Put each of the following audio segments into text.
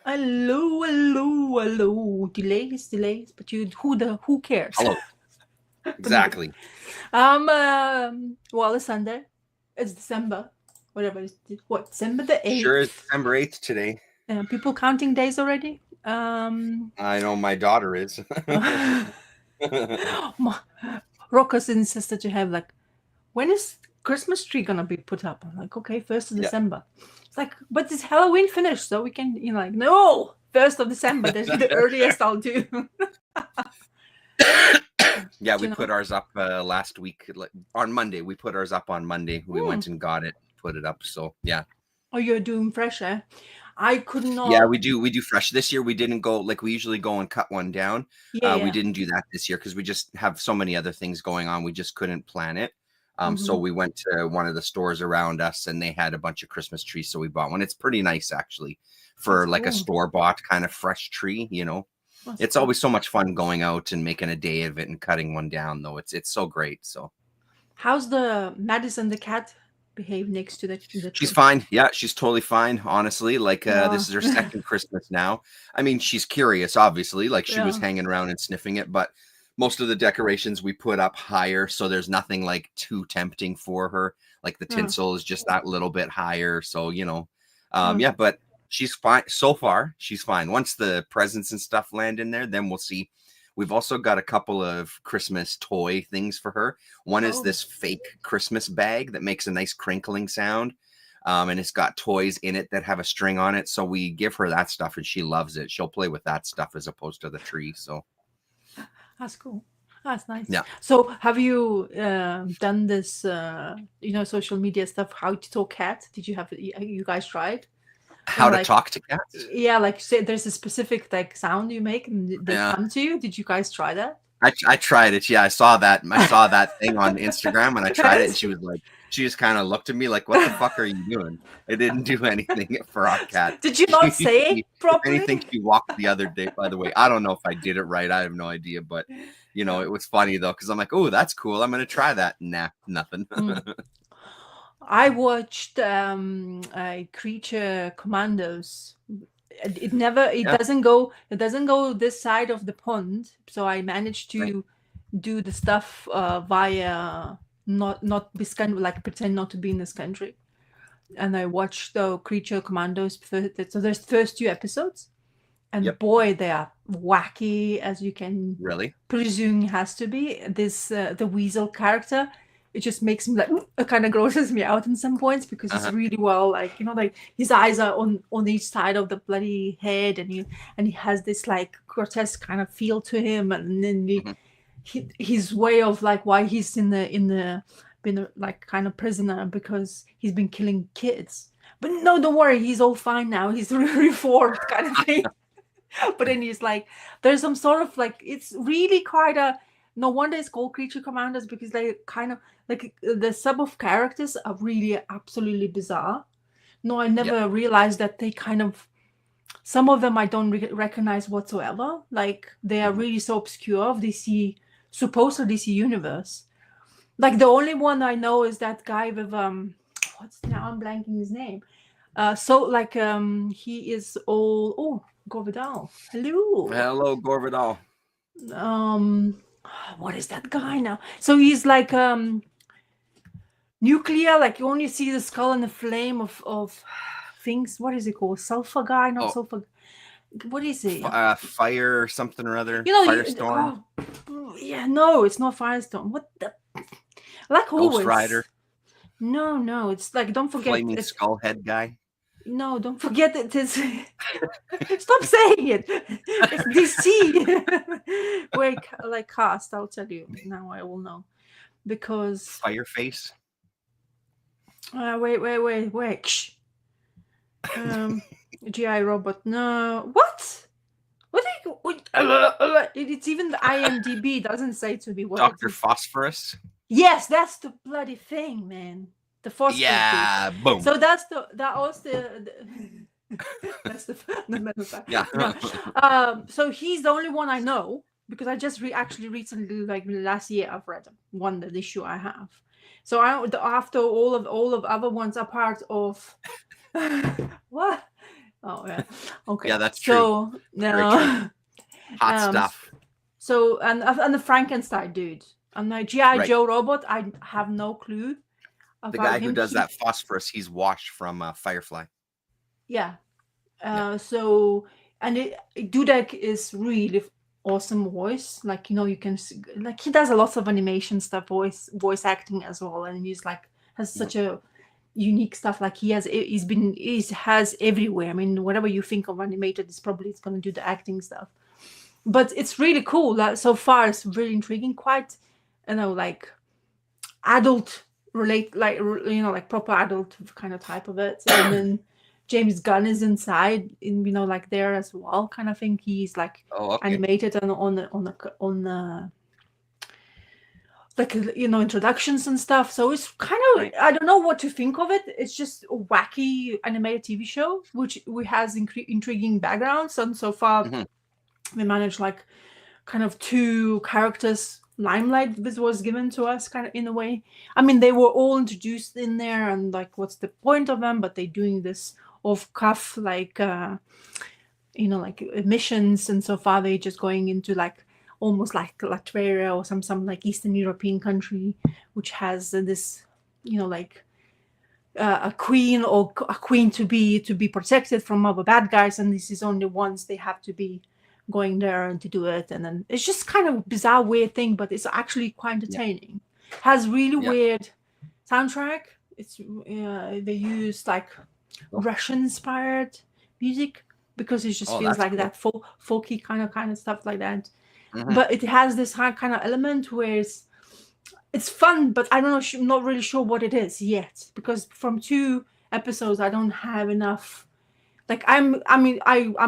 Hello, hello, hello. Delays, but who cares? Hello. But no. Exactly. Well, it's Sunday. It's December. Whatever. What? December the Sure is 8th. December 8th today. People counting days already. I know my daughter is. Rocco's insisted to have like, when is Christmas tree gonna be put up? I'm like, okay, 1st of Yeah. December. It's like, but it's Halloween finished, so we can, like, no, 1st of December. That's the earliest I'll do. Yeah, we You put know. ours up last week on Monday. We put ours up on Monday. We Hmm. went and got it, put it up. So yeah. Oh, you're doing fresh, eh? I could Yeah, not. we do fresh. This year we didn't go like we usually go and cut one down. Yeah, We yeah. didn't do that this year because we just have so many other things going on. We just couldn't plan it. So Mm-hmm. we went to one of the stores around us and they had a bunch of Christmas trees. So we bought one. It's pretty nice actually That's for like a cool. store-bought kind of fresh tree, you know. That's It's cool. always so much fun going out and making a day of it and cutting one down though. It's so great. So How's the Madison the cat behave next to the she's tree? fine. Yeah, she's totally fine, honestly. Like Yeah. this is her second Christmas now. I mean, she's curious, obviously. Like she was Yeah. hanging around and sniffing it, but most of the decorations we put up higher, so there's nothing like too tempting for her. Like the Yeah. tinsel is just that little bit higher. So, Yeah. yeah, but she's fine. So far, she's fine. Once the presents and stuff land in there, then we'll see. We've also got a couple of Christmas toy things for her. One is Oh. this fake Christmas bag that makes a nice crinkling sound. And it's got toys in it that have a string on it. So we give her that stuff and she loves it. She'll play with that stuff as opposed to the tree. So, That's cool. That's nice. yeah. So, have you done this, social media stuff? How to talk cat? Did you guys tried? How to Like, talk to cats? yeah, like say there's a specific like sound you make and they Yeah. come to you. Did you guys try that? I tried it. Yeah, I saw that. I saw that thing on Instagram and I tried it and she was like, she just kind of looked at me like, what the fuck are you doing? It didn't do anything for our cat. Did you not say it If properly? anything, she walked the other day, by the way. I don't know if I did it right. I have no idea, but Yeah. it was funny though, because I'm like, oh, that's cool. I'm gonna try that. Nah, nothing. Mm. I watched Creature Commandos. It Yeah. doesn't go this side of the pond. So I managed Right. to do the stuff via not this country, like pretend not to be in this country. And I watched the Creature Commandos. So there's first 2 episodes, and Yep. boy, they are wacky as you can Really? presume has to be. This the weasel character, it just makes me like it kind of grosses me out in some points because it's Uh-huh. really well, like like his eyes are on each side of the bloody head, and he has this like grotesque kind of feel to him, and then Mhm. his way of like why he's been a, like kind of prisoner because he's been killing kids. But no, don't worry, he's all fine now. He's reformed kind of thing. But then he's like, there's some sort of like, it's really quite a, no wonder it's called Creature Commanders because they kind of like the sub of characters are really absolutely bizarre. No, I Yep. never realized that they kind of, some of them I don't recognize whatsoever. Like they are Mhm. really so obscure of DC, supposed to DC universe. Like the only one I know is that guy with what's now I'm blanking his name. So like he is all Gorvidal. Hello. Hello, Gorvidal. Um what is that guy now? So he's like nuclear, like you only see the skull and the flame of things. What is it called? Sulfur guy, not Oh, sulfur. What is it? fire something or other. You know, Firestorm. yeah, no, it's not Firestone. What the like Ghost always. Rider. No, it's like don't forget Flaming it's skull head guy. no, don't forget it is stop saying it. It's DC. Wait, like cast, I'll tell you. Now I will know. Because Fireface. wait. Shh. GI robot. No. What? What are you it's even the IMDb doesn't say to me what it Dr. is. Phosphorus. Yes, that's the bloody thing, man. The phosphorus Yeah, dude. boom. So that was the that's the matter of fact. Yeah. No. So he's the only one I know because I just actually recently, like last year, I've read one the issue I have. So after all of other ones are part of what? Oh yeah. Okay. Yeah, that's true. So Very true. now, Hot stuff. so and the Frankenstein dude and the GI Right. Joe robot. I have no clue The about guy who him. does that phosphorus, he's washed from Firefly. Yeah. Yeah. So and Dudek is really awesome voice. Like you can like he does a lot of animation stuff, voice acting as well, and he's like has such a unique stuff. Like he has everywhere. I mean, whatever you think of animated, it's going to do the acting stuff. But it's really cool. That so far it's really intriguing. Quite, like adult like proper adult kind of type of it. And then James Gunn is inside, like there as well, kind of thing. He's like animated and on the like introductions and stuff. So it's kind of I don't know what to think of it. It's just a wacky animated TV show which has intriguing backgrounds, and so far we managed like kind of 2 characters limelight this was given to us, kind of in a way. I mean, they were all introduced in there and like what's the point of them, but they're doing this off cuff like like missions, and so far they're just going into like almost like Latveria or some like Eastern European country which has this like a queen or a queen to be protected from other bad guys, and this is only once they have to be going there and to do it. And then it's just kind of bizarre, weird thing, but it's actually quite entertaining. Has really weird soundtrack. It's they use like Russian inspired music because it just feels like that folky kind of stuff like that. But it has this kind of element where it's fun, but I don't know, I'm not really sure what it is yet, because from 2 episodes I don't have enough. Like I'm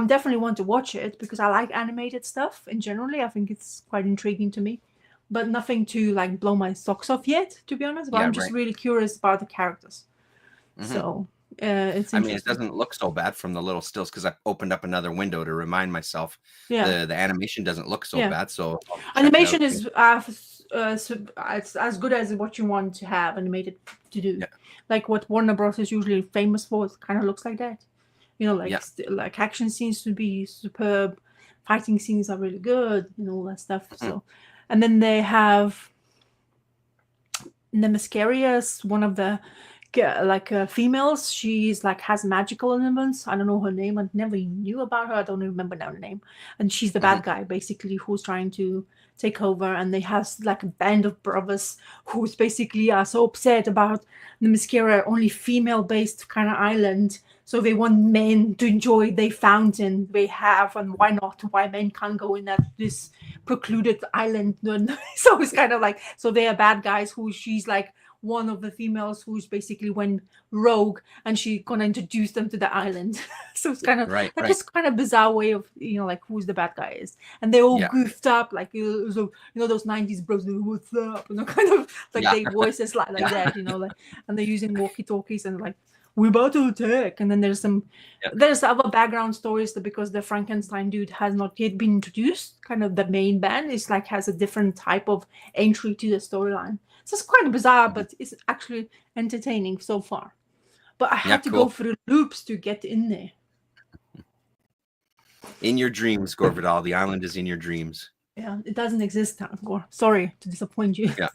definitely want to watch it because I like animated stuff in generally. I think it's quite intriguing to me, but nothing to like blow my socks off yet, to be honest. But I'm just really curious about the characters. So it's I mean, it doesn't look so bad from the little stills because I opened up another window to remind myself. The animation doesn't look so bad. So animation is it's as good as what you want to have animated to do. Like what Warner Bros is usually famous for. It kind of looks like that. Like action scenes to be superb, fighting scenes are really good, all that stuff. So, and then they have Nemaskaria's one of the females. She's like has magical elements. I don't know her name. I never knew about her. I don't remember now the name. And she's the bad guy basically who's trying to take over. And they have like a band of brothers who's basically are so upset about Nemaskaria, only female based kind of island. So they want men to enjoy the fountain they have, and why not? Why men can't go in this precluded island? So it's kind of like, so they are bad guys who she's like one of the females who's basically went rogue, and she's gonna introduce them to the island. So it's kind of just kind of bizarre way of like who's the bad guy is, and they all goofed up like so, those 90s bros, what's up, kind of like they voices like that, like, and they're using walkie-talkies and like, we're about to attack. And then there's other background stories that because the Frankenstein dude has not yet been introduced, kind of the main band is like has a different type of entry to the storyline. So it's quite bizarre, but it's actually entertaining so far. But I had to go through loops to get in there. In your dreams, Gore Vidal. The island is in your dreams. Yeah, it doesn't exist now, Gore. Sorry to disappoint you. Yeah.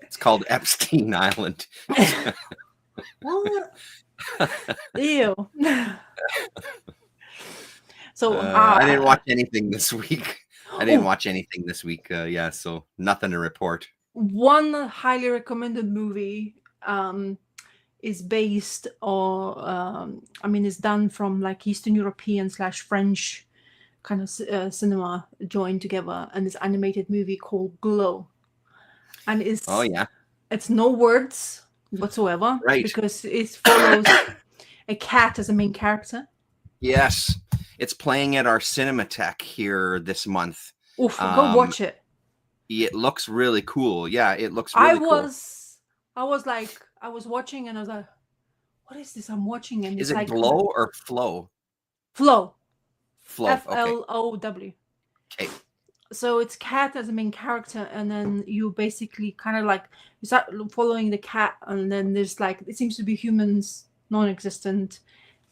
It's called Epstein Island. What? Ew. So I didn't watch anything this week. So nothing to report. One highly recommended movie is based on is done from like Eastern European / French kind of cinema joined together, and this animated movie called Glow. And it's no words whatsoever, because it follows a cat as a main character. Yes, it's playing at our Cinematheque here this month. Oof, go watch it. It looks really cool. Yeah, it looks really cool. I was watching and I was like, what is this I'm watching? And is it like Glow or Flow? Flow. FLOW. Okay. So it's cat as a main character, and then you basically kind of like you start following the cat, and then there's like it seems to be humans non-existent,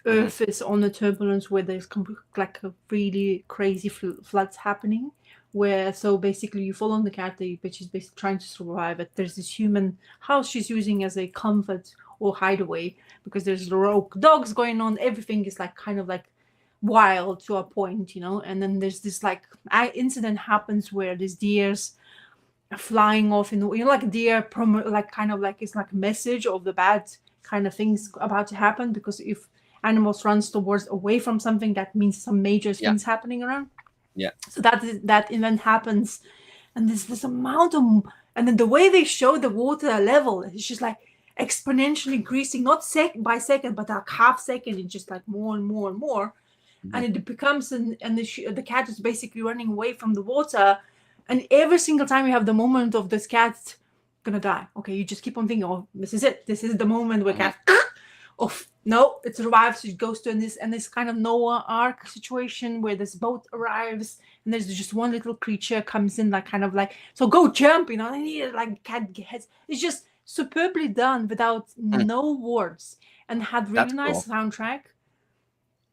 Earth is on a turbulence where there's like a really crazy floods happening. Where so basically you follow the cat, but she's basically trying to survive. But there's this human house she's using as a comfort or hideaway because there's rogue dogs going on. Everything is like kind of like wild to a point, you know. And then there's this like incident happens where these deers are flying off in the, you know, like deer like kind of like it's like a message of the bad kind of things about to happen, because if animals runs towards away from something, that means some major things happening around. Yeah. So that event happens, and there's this amount of, and then the way they show the water level, it's just like exponentially increasing, not by second, but like half second. It's just like more and more and more, and it becomes and the cat is basically running away from the water, and every single time you have the moment of this cat gonna die. Okay, you just keep on thinking, oh, this is it. This is the moment where cat. Oh no, it survives. It goes to this kind of Noah Ark situation where this boat arrives and there's just one little creature comes in, like kind of like, so go jump, you know. And he like cat gets. It's just superbly done without no words, and had really nice soundtrack.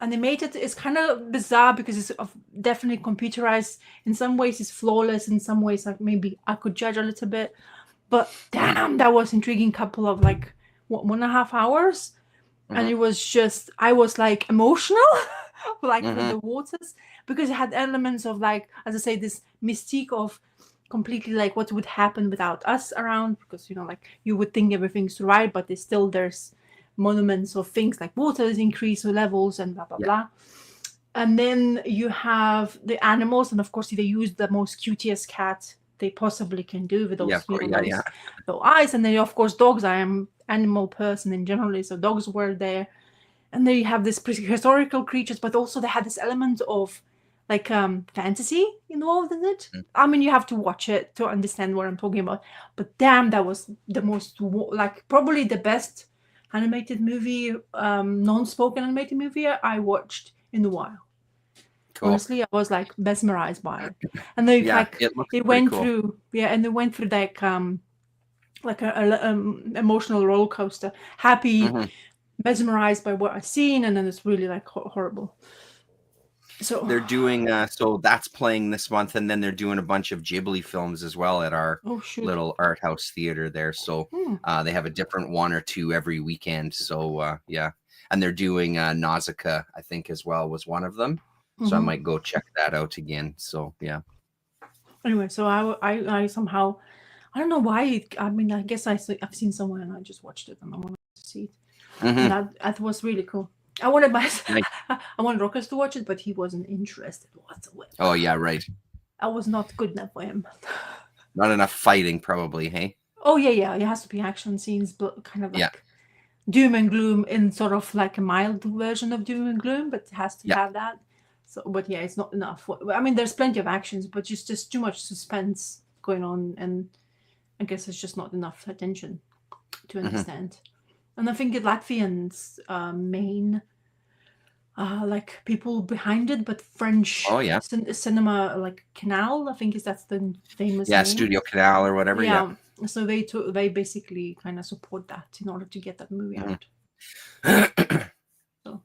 Animated is kind of bizarre because it's definitely computerized. In some ways, it's flawless. In some ways, like maybe I could judge a little bit, but damn, that was intriguing. Couple of like 1.5 hours. And it was just, I was like emotional, like with the waters, because it had elements of like, as I say, this mystique of completely like what would happen without us around, because, you know, like you would think everything's right, but there's monuments of things like waters increase levels and blah, blah, blah. And then you have the animals, and of course they use the most cutest cat they possibly can do with those, those eyes. And then of course dogs, I am animal person in general, so dogs were there. And then you have this historical creatures, but also they had this element of like fantasy involved in it. I mean, you have to watch it to understand what I'm talking about, but damn, that was the most like probably the best animated movie, non-spoken animated movie I watched in a while. Cool. Honestly, I was like mesmerized by it. And they it went through and they went through like a emotional roller coaster, happy, mesmerized by what I've seen, and then it's really like horrible. So they're doing so that's playing this month, and then they're doing a bunch of Ghibli films as well at our little art house theater there. So they have a different one or two every weekend. So and they're doing Nausicaa, I think, as well, was one of them. So I might go check that out again. So yeah. Anyway, so I somehow, I don't know why. I mean, I guess I've seen somewhere and I just watched it and I wanted to see it. And that was really cool. I wanted I wanted Rokas to watch it, but he wasn't interested whatsoever. Oh yeah, right. I was not good enough for him. Not enough fighting, probably. Hey. Oh yeah. It has to be action scenes, but kind of like doom and gloom in sort of like a mild version of doom and gloom, but it has to have that. So, but yeah, it's not enough. I mean, there's plenty of actions, but just too much suspense going on, and I guess it's just not enough attention to understand. And I think Latvians main like people behind it, but French cinema like Canal, I think that's the famous name. Studio Canal or whatever. Yeah. So they basically kind of support that in order to get that movie out. So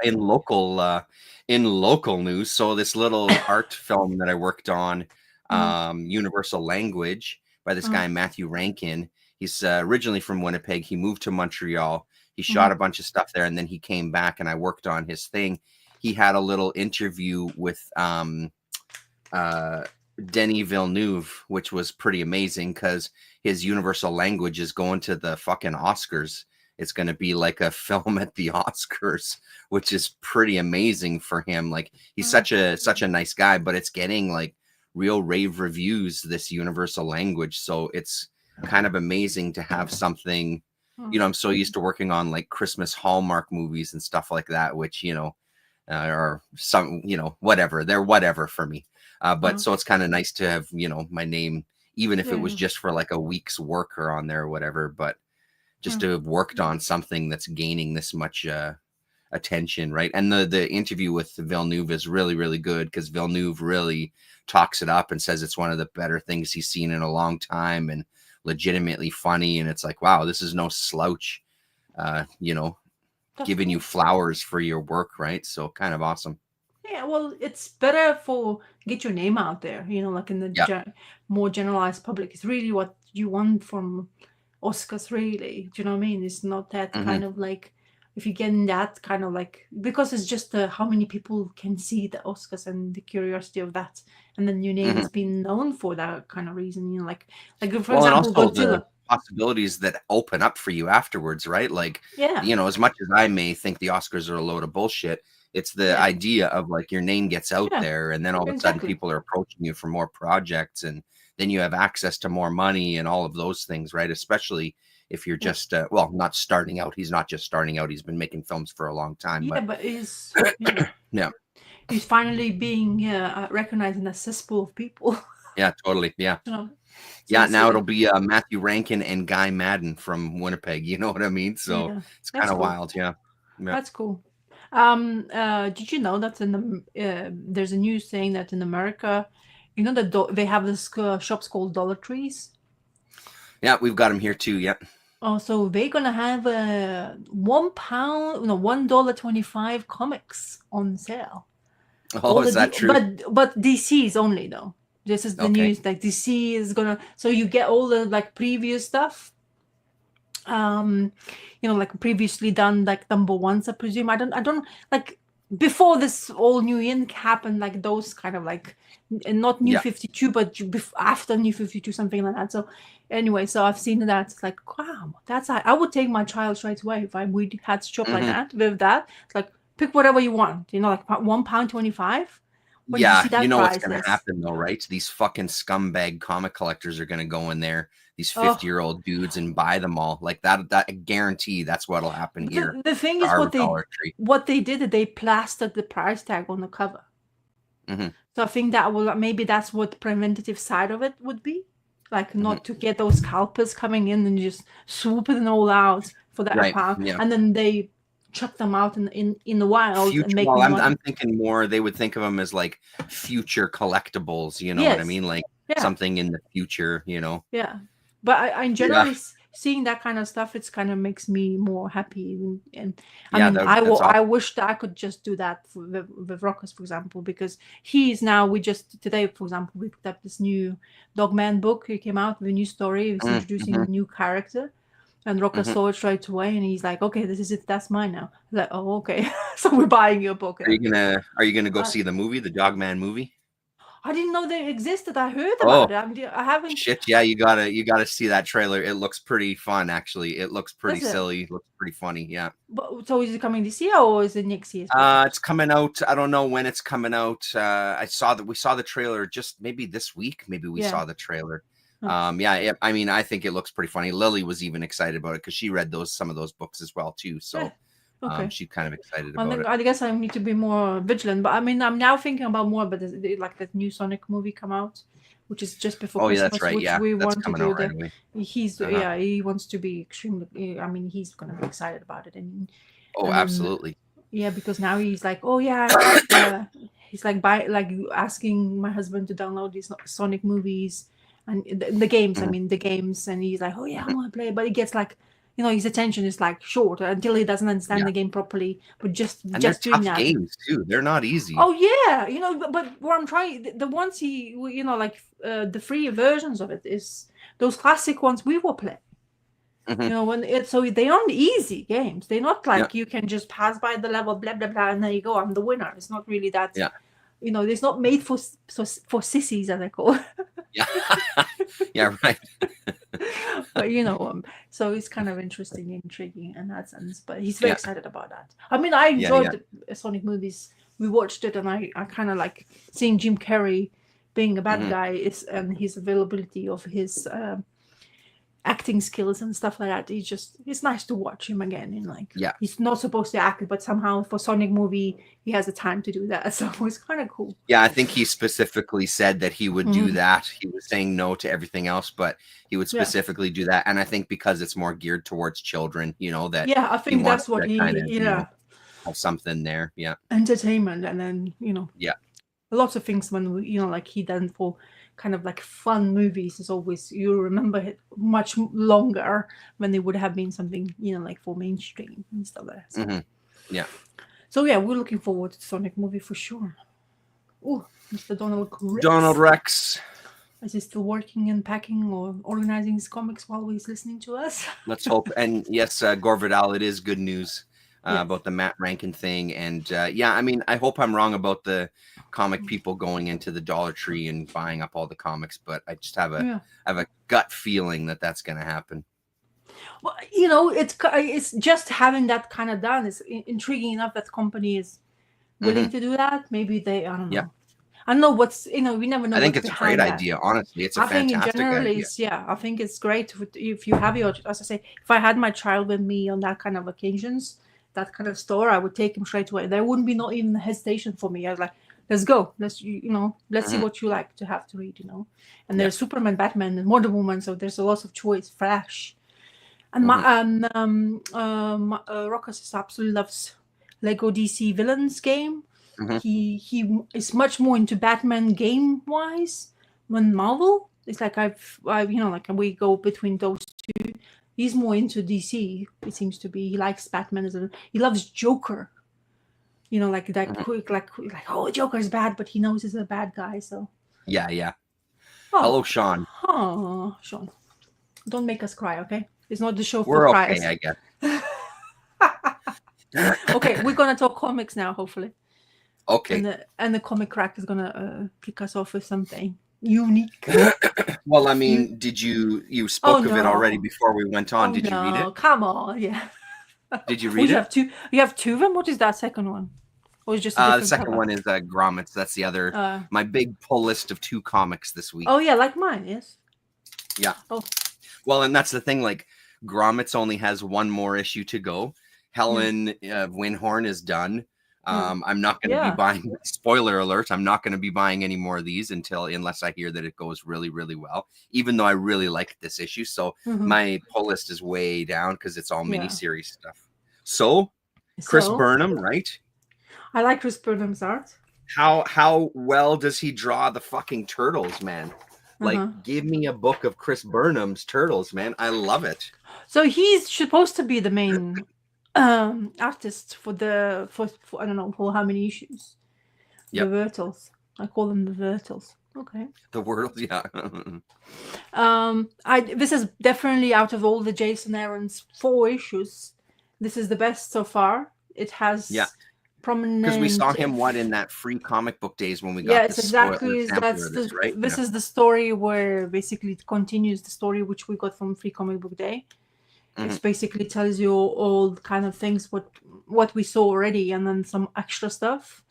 in local news, so this little art film that I worked on, Universal Language, by this guy Matthew Rankin. He's originally from Winnipeg. He moved to Montreal. He shot a bunch of stuff there, and then he came back, and I worked on his thing. He had a little interview with Denis Villeneuve, which was pretty amazing because his Universal Language is going to the fucking Oscars. It's going to be like a film at the Oscars, which is pretty amazing for him. Like, he's such a nice guy, but it's getting like real rave reviews, this Universal Language. So it's kind of amazing to have something, you know, I'm so used to working on like Christmas Hallmark movies and stuff like that, which, you know, are some, you know, whatever, they're whatever for me. But so it's kind of nice to have, you know, my name, even if it was just for like a week's work or on there or whatever, but just to have worked on something that's gaining this much attention, right? And the interview with Villeneuve is really, really good because Villeneuve really talks it up and says it's one of the better things he's seen in a long time and legitimately funny. And it's like, wow, this is no slouch, you know, giving you flowers for your work, right? So kind of awesome. Yeah, well, it's better for get your name out there, like in the Yeah. more generalized public. It's really what you want from Oscars, really. Do you know what I mean? It's not that kind of like, if you get in that kind of like, because it's just how many people can see the Oscars and the curiosity of that, and then your name has been known for that kind of reason. Like for Well, and example, also the Godzilla. possibilities that open up for you afterwards, right? Like, Yeah, as much as I may think the Oscars are a load of bullshit, it's the yeah, idea of like your name gets out yeah, there, and then all of a sudden exactly. people are approaching you for more projects, and then you have access to more money and all of those things, right? Especially if you're just well, not starting out. He's not just starting out. He's been making films for a long time, Yeah, but but he's yeah, he's finally being recognized in a cesspool of people. yeah, totally, yeah. So Yeah, it's now it'll be Matthew Rankin and Guy Madden from Winnipeg. You know what I mean? So yeah, it's that's kind of cool. wild. Yeah. Yeah. That's cool. Did you know that there's a news saying that in America, that they have this shops called Dollar Trees. Yeah, we've got him here too. Yeah. Oh, so they're gonna have $1.25 comics on sale. Oh, is that true? But DC's only though. This is the Okay. news. Like DC is gonna, so you get all the like previous stuff. Like previously done, like number ones, I presume. I don't like before this all New Ink happened, like those kind of like, and not New Yeah. 52, but after New 52, something like that. So anyway, so I've seen that. It's like, wow, I would take my child right away if we had to shop like that with that. It's like, pick whatever you want, like £1.25. When you Yeah, see that what's price gonna list. happen though, right? These fucking scumbag comic collectors are gonna go in there, these 50-year-old dudes, and buy them all. Like that I guarantee that's what'll happen here. The thing To is, our Dollar Tree. what they did, they plastered the price tag on the cover. So I think that maybe that's what the preventative side of it would be, like not to get those scalpers coming in and just swooping it all out for that Right. pound, Yeah. and then they chuck them out in the wild and make well, money. I'm thinking more they would think of them as like future collectibles, you know what I mean? Like something in the future, Yeah, but I generally seeing that kind of stuff, it's kind of makes me more happy. And I mean, I wish that I could just do that with Rockers, for example, because today, for example, we picked up this new Dogman book. He came out with a new story. He's introducing a new character. And Rocker saw it right away, and he's like, "Okay, this is it. That's mine now." I'm like, "Oh, okay." So we're buying your book. Are you gonna go see the movie, the Dogman movie? I didn't know they existed. I heard about it. I haven't. Shit, yeah, you gotta see that trailer. It looks pretty fun, actually. It looks pretty silly. It looks pretty funny. Yeah. But so is it coming this year or is it next year? It's coming out. I don't know when it's coming out. We saw the trailer just maybe this week. Maybe we saw the trailer. Yeah, I mean, I think it looks pretty funny. Lily was even excited about it because she read some of those books as well too. So she's kind of excited about it. I guess I need to be more vigilant. But I mean, I'm now thinking about more. But like that new Sonic movie come out, which is just before Christmas. Yeah, that's right. Which we want to do. Right he wants to be extremely. I mean, he's gonna be excited about it. And absolutely. Yeah, because now he's like, oh yeah, he's like asking my husband to download these Sonic movies. And the games, the games, and he's like, oh yeah, I want to play, but it gets like, his attention is like short until he doesn't understand the game properly. But just doing that, games too, they're not easy. Oh yeah, but what I'm trying, the ones the free versions of it is those classic ones we will play. So they aren't easy games. They're not like you can just pass by the level, blah blah blah, and there you go, I'm the winner. It's not really that. Yeah. It's not made for sissies, as I call it. Yeah. Yeah, right. But so it's kind of interesting, intriguing in that sense. But he's very excited about that. I mean, I enjoyed the Sonic movies. We watched it, and I kind of like seeing Jim Carrey being a bad guy and his availability of his acting skills and stuff like that. It's nice to watch him again. And he's not supposed to act, but somehow for Sonic movie he has the time to do that. So it's kind of cool. Yeah, I think he specifically said that he would do that. He was saying no to everything else, but he would specifically do that. And I think because it's more geared towards children, that I think that's what he have something there. Yeah, entertainment, and then lots of things when like he done for kind of like fun movies is always, you remember it much longer when they would have been something, like for mainstream and stuff like that. So, Yeah. so yeah, we're looking forward to the Sonic movie for sure. Oh, Mr. Donald Rex. Is he still working and packing or organizing his comics while he's listening to us? Let's hope. And yes, Gore Vidal, it is good news Yes. about the Matt Rankin thing. And yeah, I mean, I hope I'm wrong about the comic people going into the Dollar Tree and buying up all the comics, but I just have a gut feeling that that's going to happen. Well, it's just having that kind of done is intriguing enough that the company is willing to do that. Maybe I don't know. Yeah. I don't know we never know. I think it's a great idea, honestly. It's a fantastic idea. I think it's great if you have as I say, if I had my child with me on that kind of occasions, that kind of store, I would take him straight away. There wouldn't be not even hesitation for me. I was like, let's go. Let's see what you like to have to read, And there's Superman, Batman, and Wonder Woman, so there's a lot of choice. Flash. And Rockus absolutely loves Lego DC Villains game. He is much more into Batman game wise than Marvel. It's like like we go between those two. He's more into DC. It seems to be. He likes Batman he loves Joker. Like that quick, like oh, Joker's bad, but he knows he's a bad guy. So yeah. Oh. Hello, Sean. Oh, Sean, don't make us cry, okay? It's not the show for We're cryers. okay, I guess. Okay, we're gonna talk comics now, hopefully. Okay. And the comic crack is gonna kick us off with something unique. Well, I mean, did you spoke of it already before we went on? Did you read it? Come on, yeah. Did you read it? You have two of them. What is that second one? Or is just the second one is Grommets. That's the other. My big pull list of 2 comics this week. Oh yeah, like mine, yes. Yeah. Oh. Well, and that's the thing. Like Grommets only has 1 more issue to go. Helen Winhorn is done. I'm not going to be buying. Spoiler alert! I'm not going to be buying any more of these unless I hear that it goes really, really well. Even though I really liked this issue, so my pull list is way down because it's all miniseries stuff. So, Chris Burnham, right? I like Chris Burnham's art. How well does he draw the fucking turtles, man? Like, give me a book of Chris Burnham's turtles, man. I love it. So he's supposed to be the main artist for I don't know for how many issues. Yep. The Wurtles. I call them the Wurtles. Okay. The Wurtles, yeah. This is definitely out of all the Jason Aaron's 4 issues. This is the best so far. It has prominent. Because we saw him in that free comic book days when we got it's exactly this is the story where basically it continues the story which we got from Free Comic Book Day. It basically tells you all kind of things what we saw already and then some extra stuff.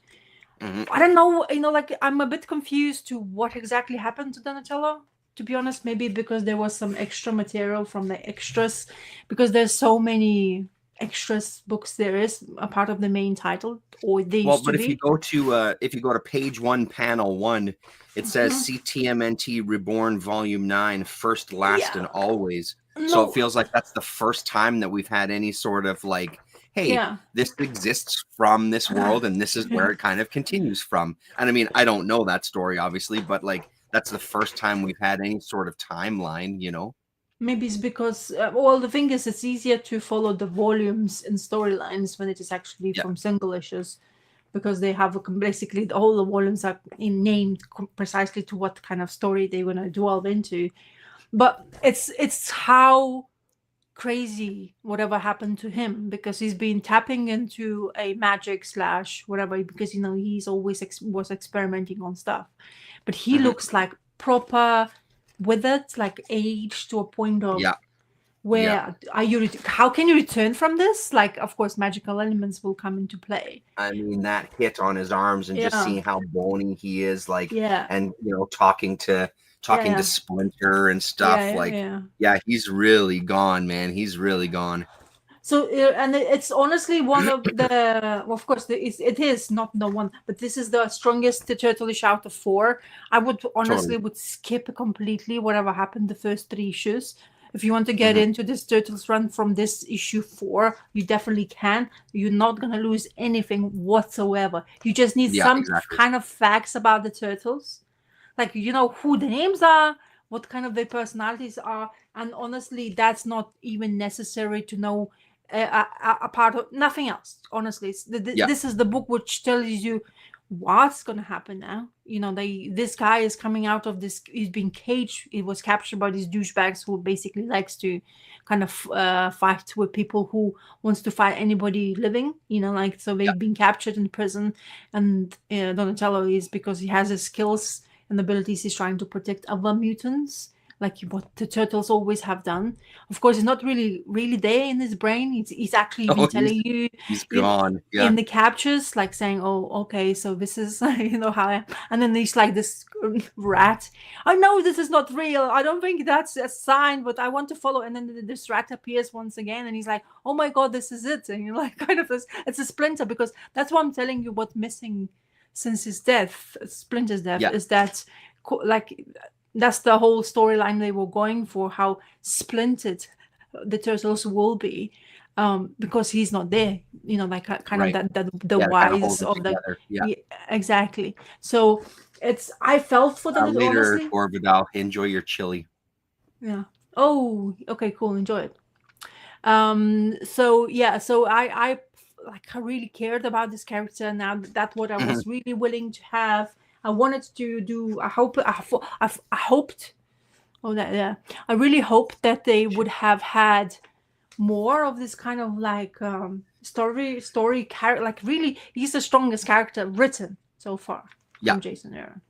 I don't know, like I'm a bit confused to what exactly happened to Donatello, to be honest. Maybe because there was some extra material from the extras, because there's so many extras books there is a part of the main title, or they used to be. If you go to page 1, panel 1, it says CTMNT Reborn Volume 9, First, Last, and Always. So it feels like that's the first time that we've had any sort of like, hey, this exists from this world and this is where it kind of continues from. And I mean, I don't know that story, obviously, but like that's the first time we've had any sort of timeline, Maybe it's because, the thing is, it's easier to follow the volumes and storylines when it is actually from single issues, because they have basically all the volumes are named precisely to what kind of story they want to delve into. But it's how crazy whatever happened to him, because he's been tapping into a magic / whatever, because he's always was experimenting on stuff, but he looks like proper with it, like aged to a point of where are you? How can you return from this? Like, of course, magical elements will come into play. I mean, that hit on his arms and just seeing how bony he is, like, and talking to Splinter and stuff, he's really gone, man. He's really gone. So, and it's honestly one of the, of course, it is not the one, but this is the strongest turtleish out of 4. I would honestly would skip completely whatever happened the first 3 issues. If you want to get into this Turtles run from this issue 4, you definitely can. You're not going to lose anything whatsoever. You just need some kind of facts about the Turtles. like you know who the names are, what kind of their personalities are, and honestly, that's not even necessary to know a part of nothing else. Honestly, Yeah. this is the book which tells you what's going to happen now. You know, this guy is coming out of this. He's been caged. He was captured by these douchebags who basically likes to kind of fight with people who wants to fight anybody living. You know, like so they've been captured in prison, and Donatello is because he has his skills and abilities. He's trying to protect other mutants, like what the turtles always have done. Of course, it's not really there in his brain. He's actually been Oh, telling you he's in gone. Yeah. in the captures, like saying, "Oh, okay, so this is you know how," and then he's like this rat. I know this is not real. I don't think that's a sign, but I want to follow. And then this rat appears once again, and he's like, "Oh my god, this is it!" And you're like, kind of this. It's a Splinter because that's what I'm telling you. What's missing since his death, Splinter's death, is that like that's the whole storyline they were going for. How splintered the turtles will be. Because he's not there, you know, like kind Right. of that the Yeah, to kind of hold wise it of the together. Yeah. exactly. So I felt for that Later, honestly. Gorvidal, enjoy your chili. Yeah. Oh, okay, cool. Enjoy it. So yeah, so I like I really cared about this character. Now that's what I was really willing to have. I wanted to do. I hoped. Oh, that yeah. I really hoped that they would have had more of this kind of like story character. Like really, he's the strongest character written so far Yeah. from Jason Aaron.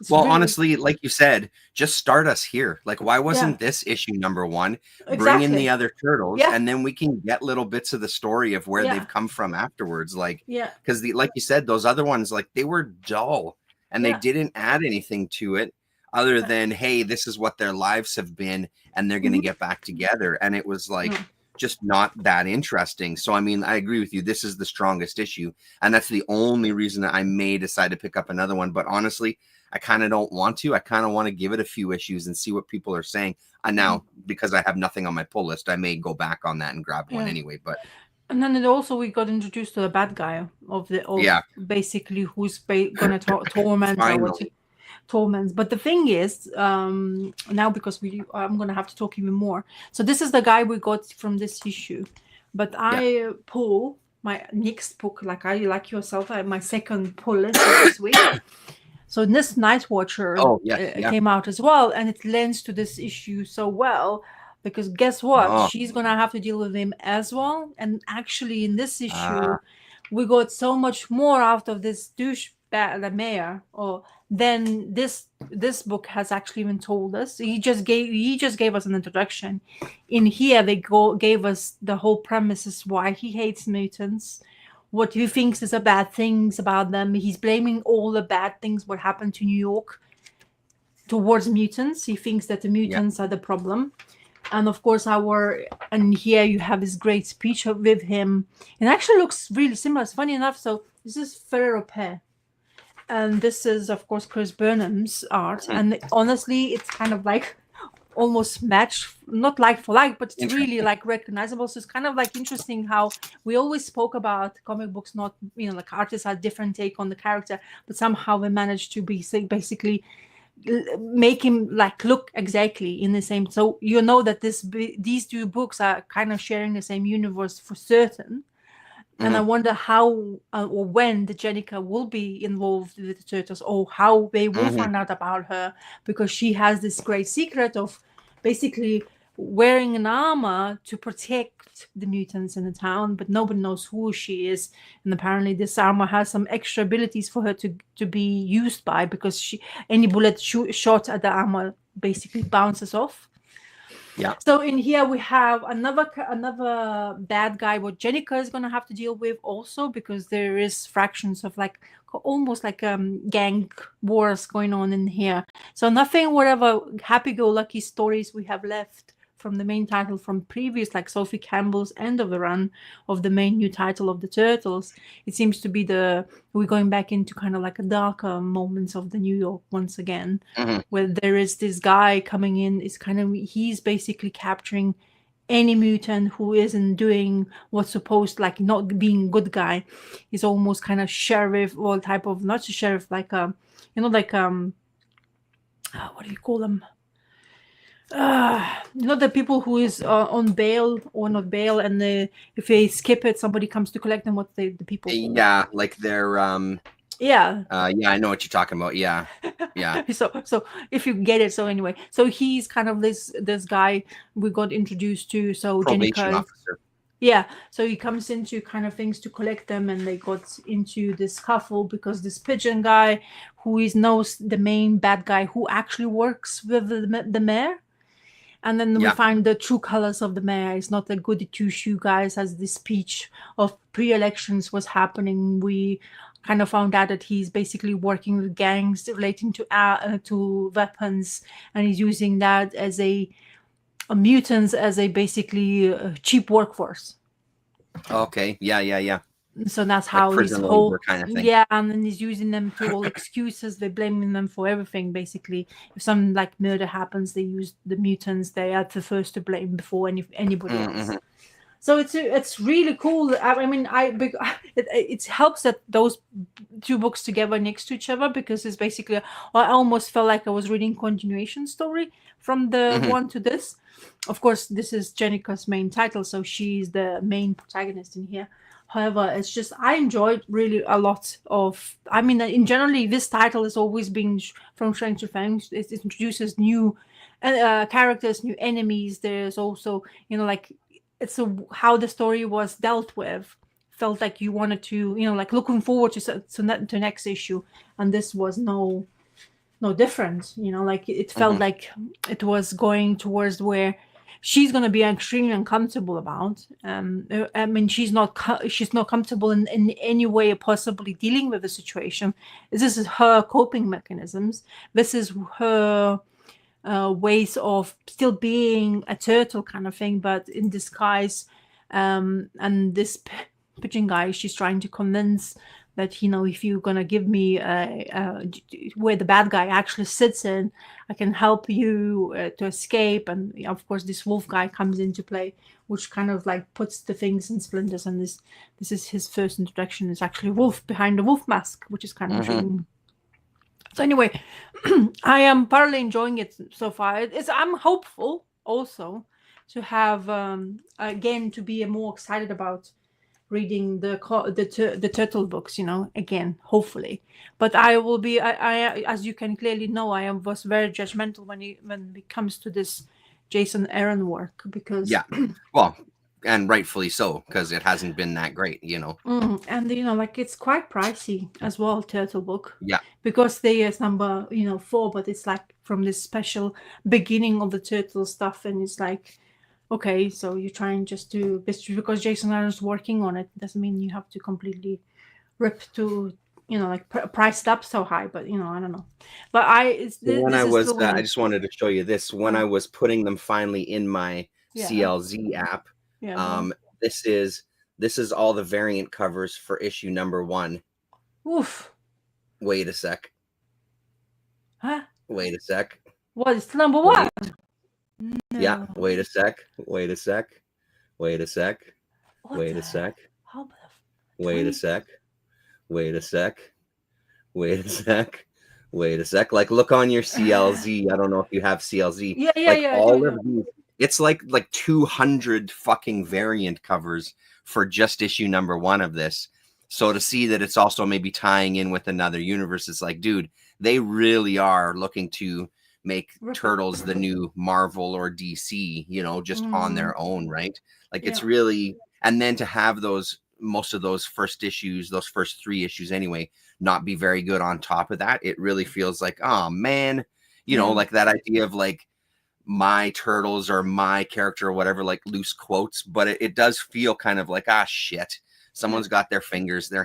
Well, honestly, like you said, just start us here. Like, why wasn't this issue #1? Bring in the other turtles, and then we can get little bits of the story of where they've come from afterwards. Like, because like you said, those other ones, like they were dull and they didn't add anything to it other than, hey, this is what their lives have been, and they're going to get back together. And it was like just not that interesting. So, I mean, I agree with you. This is the strongest issue, and that's the only reason I may decide to pick up another one. But honestly, I kind of don't want to. I kind of want to give it a few issues and see what people are saying. And now, because I have nothing on my pull list, I may go back on that and grab one anyway. But and then we got introduced to the bad guy of basically who's gonna torment torments. But the thing is, now because I'm gonna have to talk even more. So this is the guy we got from this issue, but I pull my next book, like yourself, my second pull list this week. So this Night Watcher came out as well, and it lends to this issue so well because guess what? She's gonna have to deal with him as well. And actually, in this issue, we got so much more out of this douchebag, the mayor, than this book has actually even told us. He just gave us an introduction. In here, they gave us the whole premises why he hates mutants. What he thinks is a bad things about them. He's blaming all the bad things what happened to New York towards mutants. He thinks that the mutants are the problem. And of course, and here you have this great speech with him. It actually looks really similar. It's funny enough. So this is Ferrero Pear. And this is, of course, Chris Burnham's art. And honestly, it's kind of like almost match, not like for like, but it's really like recognizable. So it's kind of like interesting how we always spoke about comic books, not, you know, like artists had different take on the character, but somehow they managed to basically make him like look exactly in the same. So you know that these two books are kind of sharing the same universe for certain. And I wonder how or when the Jenica will be involved with the turtles, or how they will find out about her, because she has this great secret of basically wearing an armor to protect the mutants in the town, but nobody knows who she is. And apparently this armor has some extra abilities for her to be used by, because any bullet shot at the armor basically bounces off. Yeah. So in here we have another bad guy what Jenica is gonna have to deal with also, because there is fractions of like almost like gang wars going on in here. So nothing whatever happy-go-lucky stories we have left from the main title from previous, like Sophie Campbell's end of the run of the main new title of the Turtles. It seems to be we're going back into kind of like a darker moments of the New York once again, where there is this guy coming in. He's basically capturing any mutant who isn't doing what's supposed, like not being good guy. He's almost kind of sheriff or type of, not a sheriff, like what do you call them? The people who is on bail or not bail, and if they skip it, somebody comes to collect them. What the people called? Yeah, like they're Yeah. Yeah, I know what you're talking about. Yeah. Yeah. So if you get it, so anyway, so he's kind of this guy we got introduced to. So Probation Jenica, officer. yeah, so he comes into kind of things to collect them, and they got into this scuffle because this pigeon guy, who is knows the main bad guy, who actually works with the mayor. And then we Yeah. find the true colors of the mayor. It's not a goody two-shoe guys, as this speech of pre-elections was happening. We kind of found out that he's basically working with gangs relating to weapons, and he's using that as a mutants as a basically cheap workforce. Okay. Yeah. So that's Like how his prison whole labor kind of thing. yeah, and then he's using them to all excuses. They're blaming them for everything. Basically, if some like murder happens, they use the mutants. They are the first to blame before anybody else. So it's really cool. I mean, it helps that those two books together next to each other, because it's basically I almost felt like I was reading continuation story from the one to this. Of course, this is Jenica's main title, so she's the main protagonist in here. However, it's just I enjoyed really a lot of. I mean, in generally, this title has always been from Strength to Fangs. It introduces new characters, new enemies. There's also like it's how the story was dealt with. Felt like you wanted to like looking forward to next issue, and this was no different. Like it felt like it was going towards where she's going to be extremely uncomfortable about. I mean, she's not comfortable in any way possibly dealing with the situation. This is her coping mechanisms. This is her ways of still being a turtle kind of thing, but in disguise. And this pigeon guy, she's trying to convince that if you're gonna give me where the bad guy actually sits in, I can help you to escape. And of course, this wolf guy comes into play, which kind of like puts the things in splinters. And this is his first introduction. It's actually wolf behind the wolf mask, which is kind of intriguing. So anyway, I am thoroughly enjoying it so far. I'm hopeful also to have again to be more excited about reading the turtle books, again, hopefully. But I will be I as you can clearly know, was very judgmental when it comes to this Jason Aaron work, because well, and rightfully so, because it hasn't been that great, and like it's quite pricey as well, turtle book, Yeah. because they is number 4, but it's like from this special beginning of the turtle stuff, and it's like, okay, so you're trying just because Jason Aaron's working on it doesn't mean you have to completely rip to like priced up so high. But I don't know. But I just wanted to show you this when I was putting them finally in my CLZ app. This is all the variant covers for issue number 1. Oof. Wait a sec. Huh? Wait a sec. What is number 1? No. Yeah, wait a sec. Wait a sec. Wait a sec. Wait a sec. Wait a sec. Wait a sec. Wait a sec. Wait a sec. Like, look on your CLZ. I don't know if you have CLZ. Yeah. All of these. It's like 200 fucking variant covers for just issue number 1 of this. So to see that it's also maybe tying in with another universe, it's like, dude, they really are looking to make Turtles the new Marvel or DC, just on their own, right? Like it's really, and then to have most of those first 3 issues anyway, not be very good on top of that, it really feels like, oh man, like that idea of like my Turtles or my character or whatever, like loose quotes, but it does feel kind of like, shit, someone's got their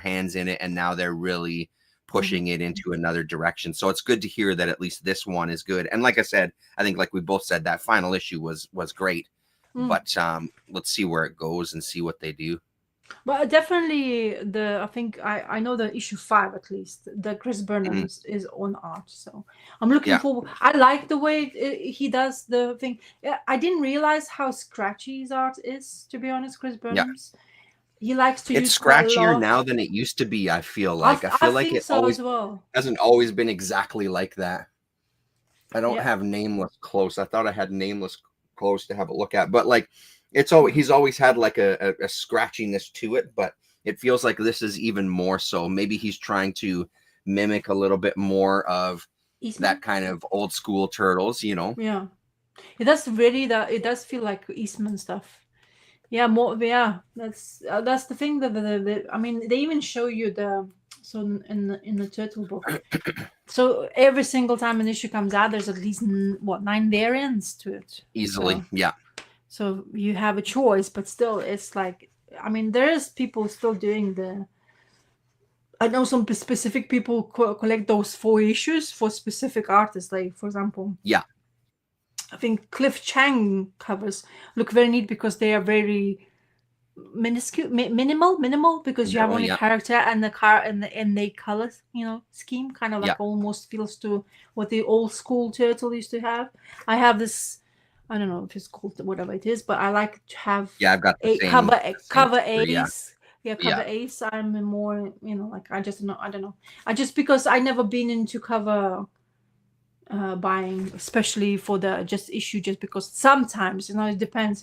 hands in it, and now they're really pushing it into another direction. So it's good to hear that at least this one is good. And like I said, I think like we both said, that final issue was great. But let's see where it goes and see what they do. But definitely I think I know the issue 5 at least. The Chris Burnham is on art, so I'm looking forward. I like the way he does the thing. I didn't realize how scratchy his art is, to be honest. Chris Burnham's. He likes to. It's scratchier now than it used to be. I feel like. I feel like it so always as well. hasn't always been exactly like that. I don't Yeah. have Nameless close. I thought I had Nameless close to have a look at, but like it's always he's always had like a scratchiness to it, but it feels like this is even more so. Maybe he's trying to mimic a little bit more of Eastman. that kind of old school Turtles, you know. Yeah. It does really that. It does feel like Eastman stuff. Yeah, more. Yeah, that's the thing that I mean, they even show you the so in the turtle book. So every single time an issue comes out, there's at least 9 variants to it. Easily, So, yeah. so you have a choice, but still, it's like I mean, there is people still doing the. I know some specific people collect those 4 issues for specific artists. Like for example, yeah. I think Cliff Chang covers look very neat because they are very minuscule, minimal because you have only character and the car and the color, scheme, kind of like almost feels to what the old school turtle used to have. I have this, I don't know if it's called whatever it is, but I like to have I've got the same cover three, Ace. Yeah, cover Ace. I'm more, like I don't know. I just because I never been into cover buying, especially for the just issue, just because sometimes it depends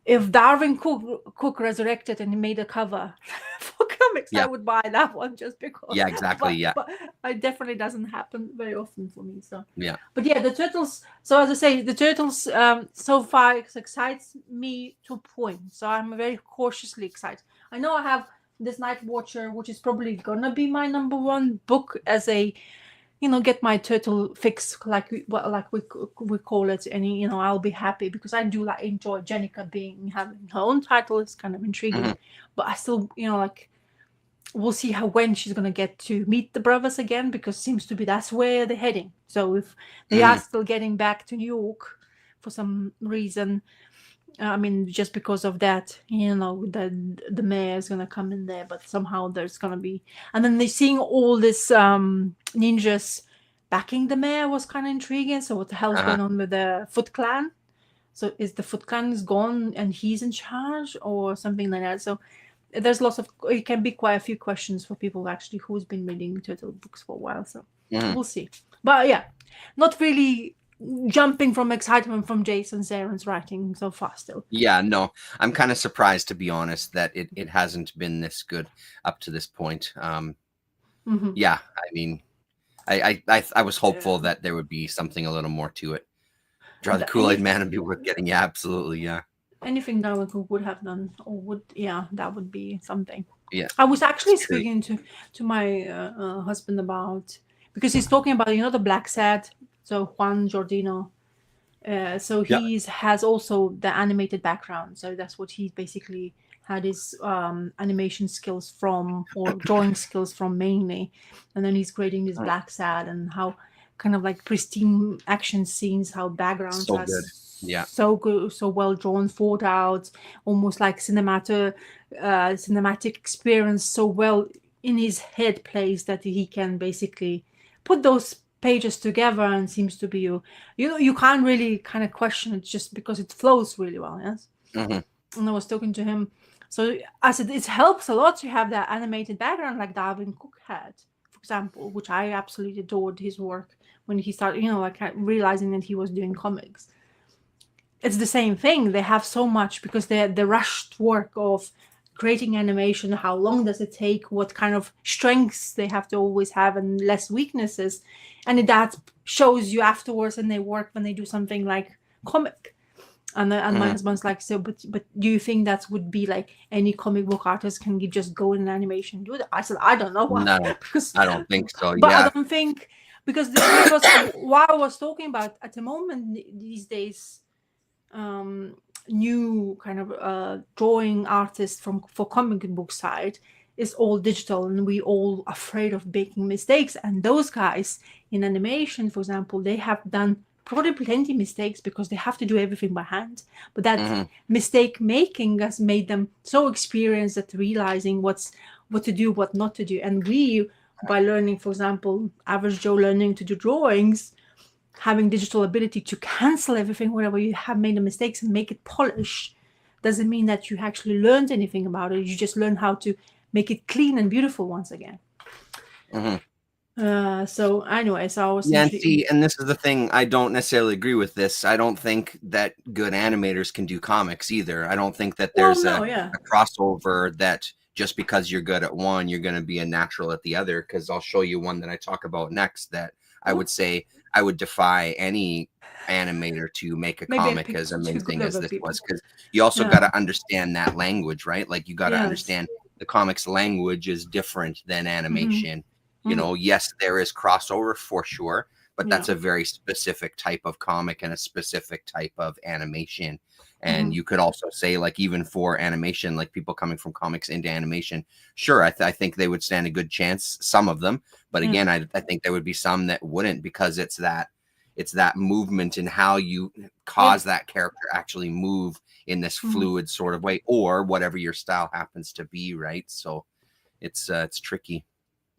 if Darwin Cook resurrected and he made a cover for comics, I would buy that one just because. Yeah, exactly. But it definitely doesn't happen very often for me. So yeah. But yeah, the Turtles. So as I say, the Turtles so far excites me to a point. So I'm very cautiously excited. I know I have this Night Watcher, which is probably gonna be my number 1 book as a get my turtle fix, like we call it, and I'll be happy because I do enjoy Jenica having her own title. It's kind of intriguing, but I still we'll see when she's gonna get to meet the brothers again, because it seems to be that's where they're heading. So if they are still getting back to New York for some reason, I mean, just because of that, the mayor is gonna come in there, but somehow there's gonna be, and then they're seeing all this ninjas backing the mayor was kind of intriguing. So what the hell's going on with the Foot Clan? So is the Foot Clan is gone and he's in charge or something like that? So there's it can be quite a few questions for people actually who's been reading turtle books for a while. So we'll see. But yeah, not really jumping from excitement from Jason Zaron's writing so far still. Yeah, no, I'm kind of surprised, to be honest, that it hasn't been this good up to this point. Yeah, I mean, I was hopeful that there would be something a little more to it. Draw the Kool-Aid Man and be worth getting. Yeah, absolutely. Yeah. Anything Darwin Cook would have done, or that would be something. Yeah. I was actually speaking to my husband about, because he's talking about the Black Sad, so Juan Giordino. So he has also the animated background, so that's what he basically had his animation skills from, or drawing skills from mainly, and then he's creating this Black Sad and how kind of like pristine action scenes, how backgrounds are so good, so well drawn, thought out, almost like cinematic experience, so well in his head placed that he can basically put those pages together, and seems to be you can't really kind of question it just because it flows really well. Yes. And I was talking to him, so I said it helps a lot to have that animated background like Darwin Cook had, for example, which I absolutely adored his work when he started, realizing that he was doing comics. It's the same thing. They have so much because the rushed work of creating animation, how long does it take, what kind of strengths they have to always have and less weaknesses, and that shows you afterwards in their work when they do something like comic. And my husband's like, so but do you think that would be like any comic book artist can just go in animation and do that? I said I don't know. No, because I don't think so. But I don't think, because what I was talking about at the moment these days, new kind of drawing artists for comic book side is all digital, and we all afraid of making mistakes. And those guys in animation, for example, they have done probably plenty mistakes because they have to do everything by hand. But that mistake making has made them so experienced at realizing what to do, what not to do. And we, by learning, for example, average Joe learning to do drawings, having digital ability to cancel everything whenever you have made the mistakes and make it polished, doesn't mean that you actually learned anything about it. You just learn how to make it clean and beautiful once again. So anyway, so I was Yeah, and thinking, see, and this is the thing, I don't necessarily agree with this. I don't think that good animators can do comics either. I don't think that well, there's no, yeah. a crossover that just because you're good at one, you're going to be a natural at the other. Because I'll show you one that I talk about next that I would Well, say I would defy any animator to make a maybe I comic as picked too good amazing of as a this people. was. Because you also got Yeah. to understand that language, right? Like you got to Yes. understand the comics language is different than Mm-hmm. animation. You Mm. know, yes, there is crossover for sure, but Yeah. that's a very specific type of comic and a specific type of animation. And Mm-hmm. you could also say, like, even for animation, like people coming from comics into animation, sure, I think they would stand a good chance, some of them. But Yeah. again, I think there would be some that wouldn't, because it's that movement and how you cause that character actually move in this Mm-hmm. fluid sort of way, or whatever your style happens to be, right? So it's tricky.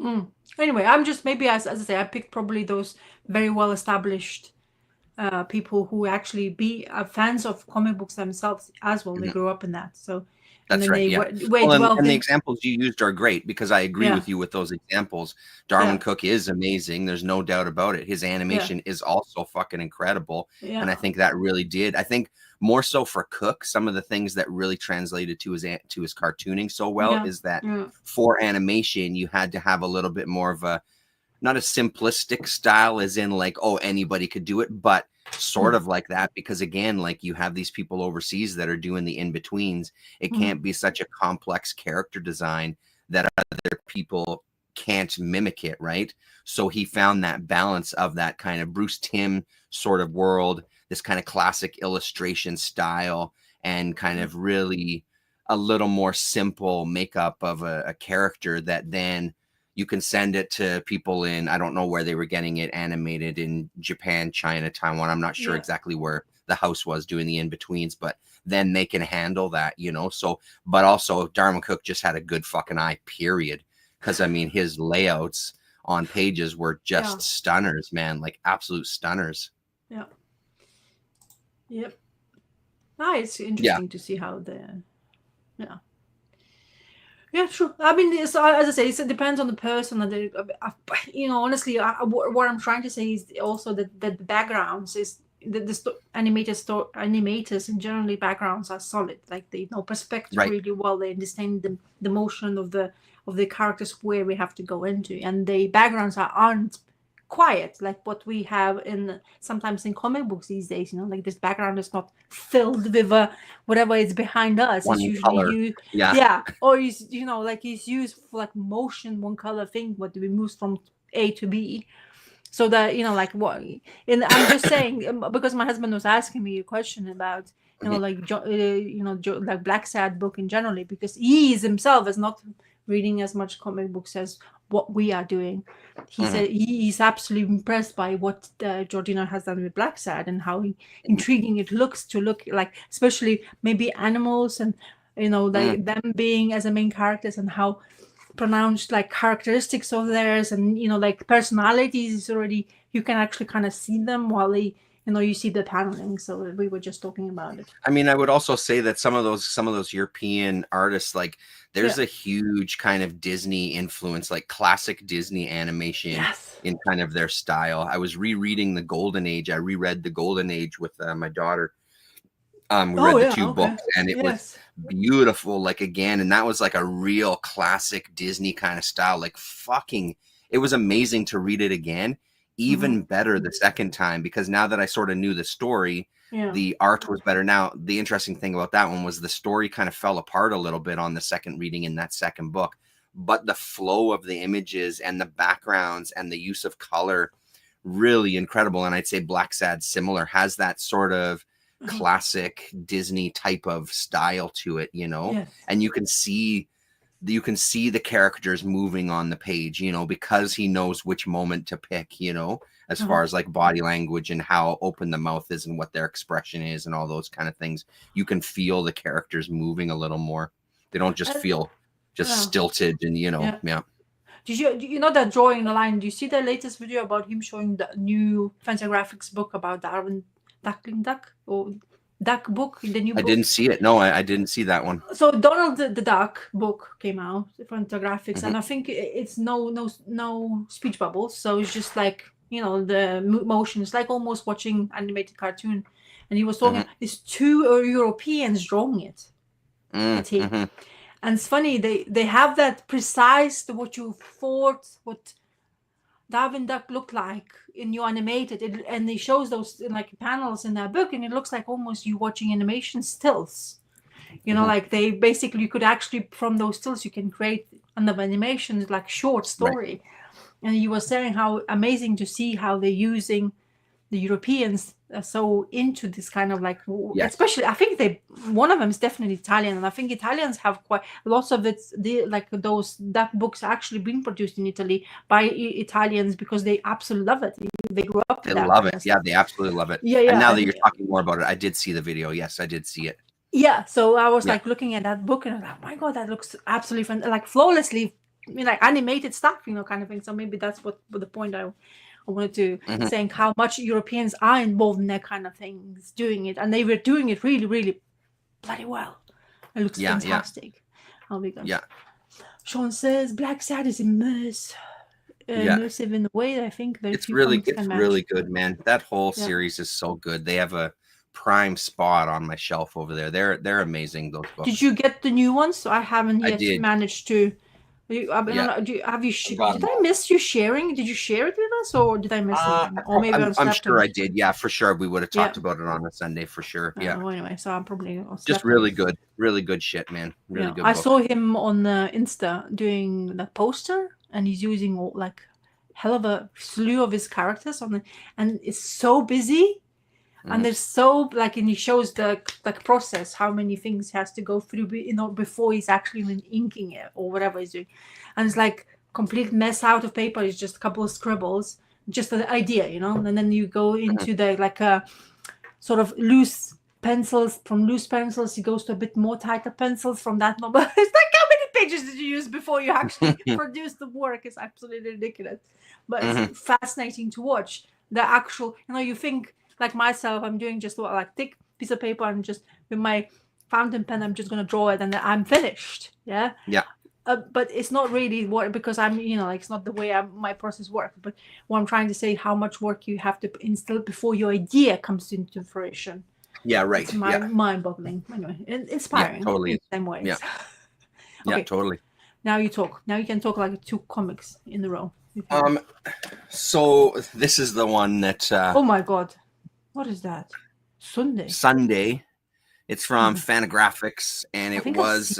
Mm. Anyway, I'm just maybe as I say, I picked probably those very well established people who actually be fans of comic books themselves as well. They Mhm. grew up in that, so and That's then right. they Yeah. wait Well, dwelled and the in. examples you used are great, because I agree Yeah, with you with those examples. yeah, Darwin Cook is amazing. There's no doubt about it. His yeah, animation is also fucking incredible. And I yeah, think that really did. I think more so for Cook, some of the things that really translated to his cartooning so well yeah, is that yeah. for animation, you had to have a little bit more of a, not a simplistic style as in like, oh, anybody could do it, but sort Mm, of like that, because again, like you have these people overseas that are doing the in-betweens. It mm, can't be such a complex character design that other people can't mimic it, right? So he found that balance of that kind of Bruce Timm sort of world, this kind of classic illustration style, and kind mm, of really a little more simple makeup of a character that then you can send it to people in, I don't know where they were getting it animated, in Japan, China, Taiwan. I'm not sure yeah. exactly where the house was doing the in-betweens, but then they can handle that, you know. So, but also Darwin Cook just had a good fucking eye, period. Because I mean, his layouts on pages were Yeah, just stunners, man, like absolute stunners. yeah, yep. Ah, it's Yeah, interesting to see how the yeah. Yeah, true. I mean, it's, as I say, it depends on the person. And honestly, what I'm trying to say is also that the backgrounds is animators and generally backgrounds are solid. Like they know perspective right. really well. They understand the motion of the characters where we have to go into, and the backgrounds aren't quiet like what we have in sometimes in comic books these days. Like this background is not filled with whatever is behind us. It's One usually color. you. Yeah. Yeah, or is like it's used for like motion one color thing what we moves from A to B, so that like what. And I'm just saying because my husband was asking me a question about Mhm. like like Black Sad book in generally, because he is himself is not reading as much comic books as what we are doing. He Mhm. said he's absolutely impressed by what Georgina has done with Black Sad and how Mhm. intriguing it looks to look like, especially maybe animals and Mhm. like them being as a main characters, and how pronounced like characteristics of theirs, and like personalities is already, you can actually kind of see them while they you see the paneling. So we were just talking about it. I mean, I would also say that some of those European artists, like Yeah. there's a huge kind of Disney influence, like classic Disney animation Yes. in kind of their style. I was rereading the Golden Age. I reread the Golden Age with my daughter. We Oh read the yeah. two Okay. books, and it was Yes. beautiful. Like again, and that was like a real classic Disney kind of style. Like fucking, it was amazing to read it again. Mm-hmm. Even better the second time, because now that I sort of knew the story, Yeah. the art was better. Now, the interesting thing about that one was the story kind of fell apart a little bit on the second reading in that second book, but the flow of the images and the backgrounds and the use of color, really incredible. And I'd say Black Sad similar, has that sort of Uh-huh. classic Disney type of style to it, Yes. and you can see the characters moving on the page, because he knows which moment to pick, as Uh-huh. far as like body language and how open the mouth is and what their expression is and all those kind of things. You can feel the characters moving a little more. They don't just And, feel just yeah. stilted and Yeah. yeah. Do you know that drawing the line? Do you see the latest video about him showing the new fancy graphics book about Darwin Duckling Duck? Or Duck book, the new I book. didn't see it. No, I didn't see that one. So Donald the Duck book came out from graphics, Mm-hmm. and I think it's no speech bubbles, so it's just like, you know, the motion. It's like almost watching animated cartoon. And he was talking, it's two Europeans drawing it. Mm-hmm. And it's funny, they have that precise what you thought what Darwin Duck looked like in your animated, and they shows those like panels in that book, and it looks like almost you watching animation stills. You know, like they basically, you could actually, from those stills, you can create another animation, like short story. Right. And you were saying how amazing to see how they're using the Europeans are so into this kind of like, yes. Especially, I think one of them is definitely Italian, and I think Italians have quite lots of it. Like those duck books actually being produced in Italy by Italians because they absolutely love it. They grew up. They love it. Yeah, they absolutely love it. Yeah. And now that you're talking more about it, I did see the video. Yes, I did see it. Yeah, so I was like looking at that book and I was like, oh my god, that looks absolutely fun, like flawlessly, I mean, like animated stuff, you know, kind of thing. So maybe that's what the point I wanted to saying how much Europeans are involved in that kind of things, doing it, and they were doing it really, really bloody well. It looks fantastic. Oh my god. Yeah. Sean says Black Sad is immersive in the way I think it's really good, man. That whole series is so good. They have a prime spot on my shelf over there. They're amazing, those books. Did you get the new ones? So I haven't yet managed to. Did I miss you sharing? Did you share it with us, or did I miss it? Or maybe I'm sure I did. Yeah, for sure. We would have talked about it on a Sunday for sure. Yeah. Anyway, so I'm probably just really good shit, man. Really good. I saw him on Insta doing the poster, and he's using like hell of a slew of his characters and it's so busy. And there's so like, and he shows the like process, how many things he has to go through, you know, before he's actually inking it or whatever he's doing. And it's like complete mess out of paper. It's just a couple of scribbles, just an idea, you know. And then you go into the like sort of loose pencils. From loose pencils, he goes to a bit more tighter pencils. From that number, it's like how many pages did you use before you actually produce the work? It's absolutely ridiculous, but it's fascinating to watch the actual. You know, you think. Like myself, I'm doing just like thick piece of paper and just with my fountain pen, I'm just going to draw it and then I'm finished. Yeah. Yeah. But it's not really because I'm, you know, like it's not the way my process works. But what I'm trying to say, how much work you have to instill before your idea comes into fruition. Yeah, right. It's mind-boggling. Anyway, inspiring. Yeah, totally. In the same ways. Yeah. Okay. Yeah, totally. Now you talk. Now you can talk like 2 comics in a row. So this is the one that. Oh my god. What is that? Sunday. It's from Fantagraphics, and it was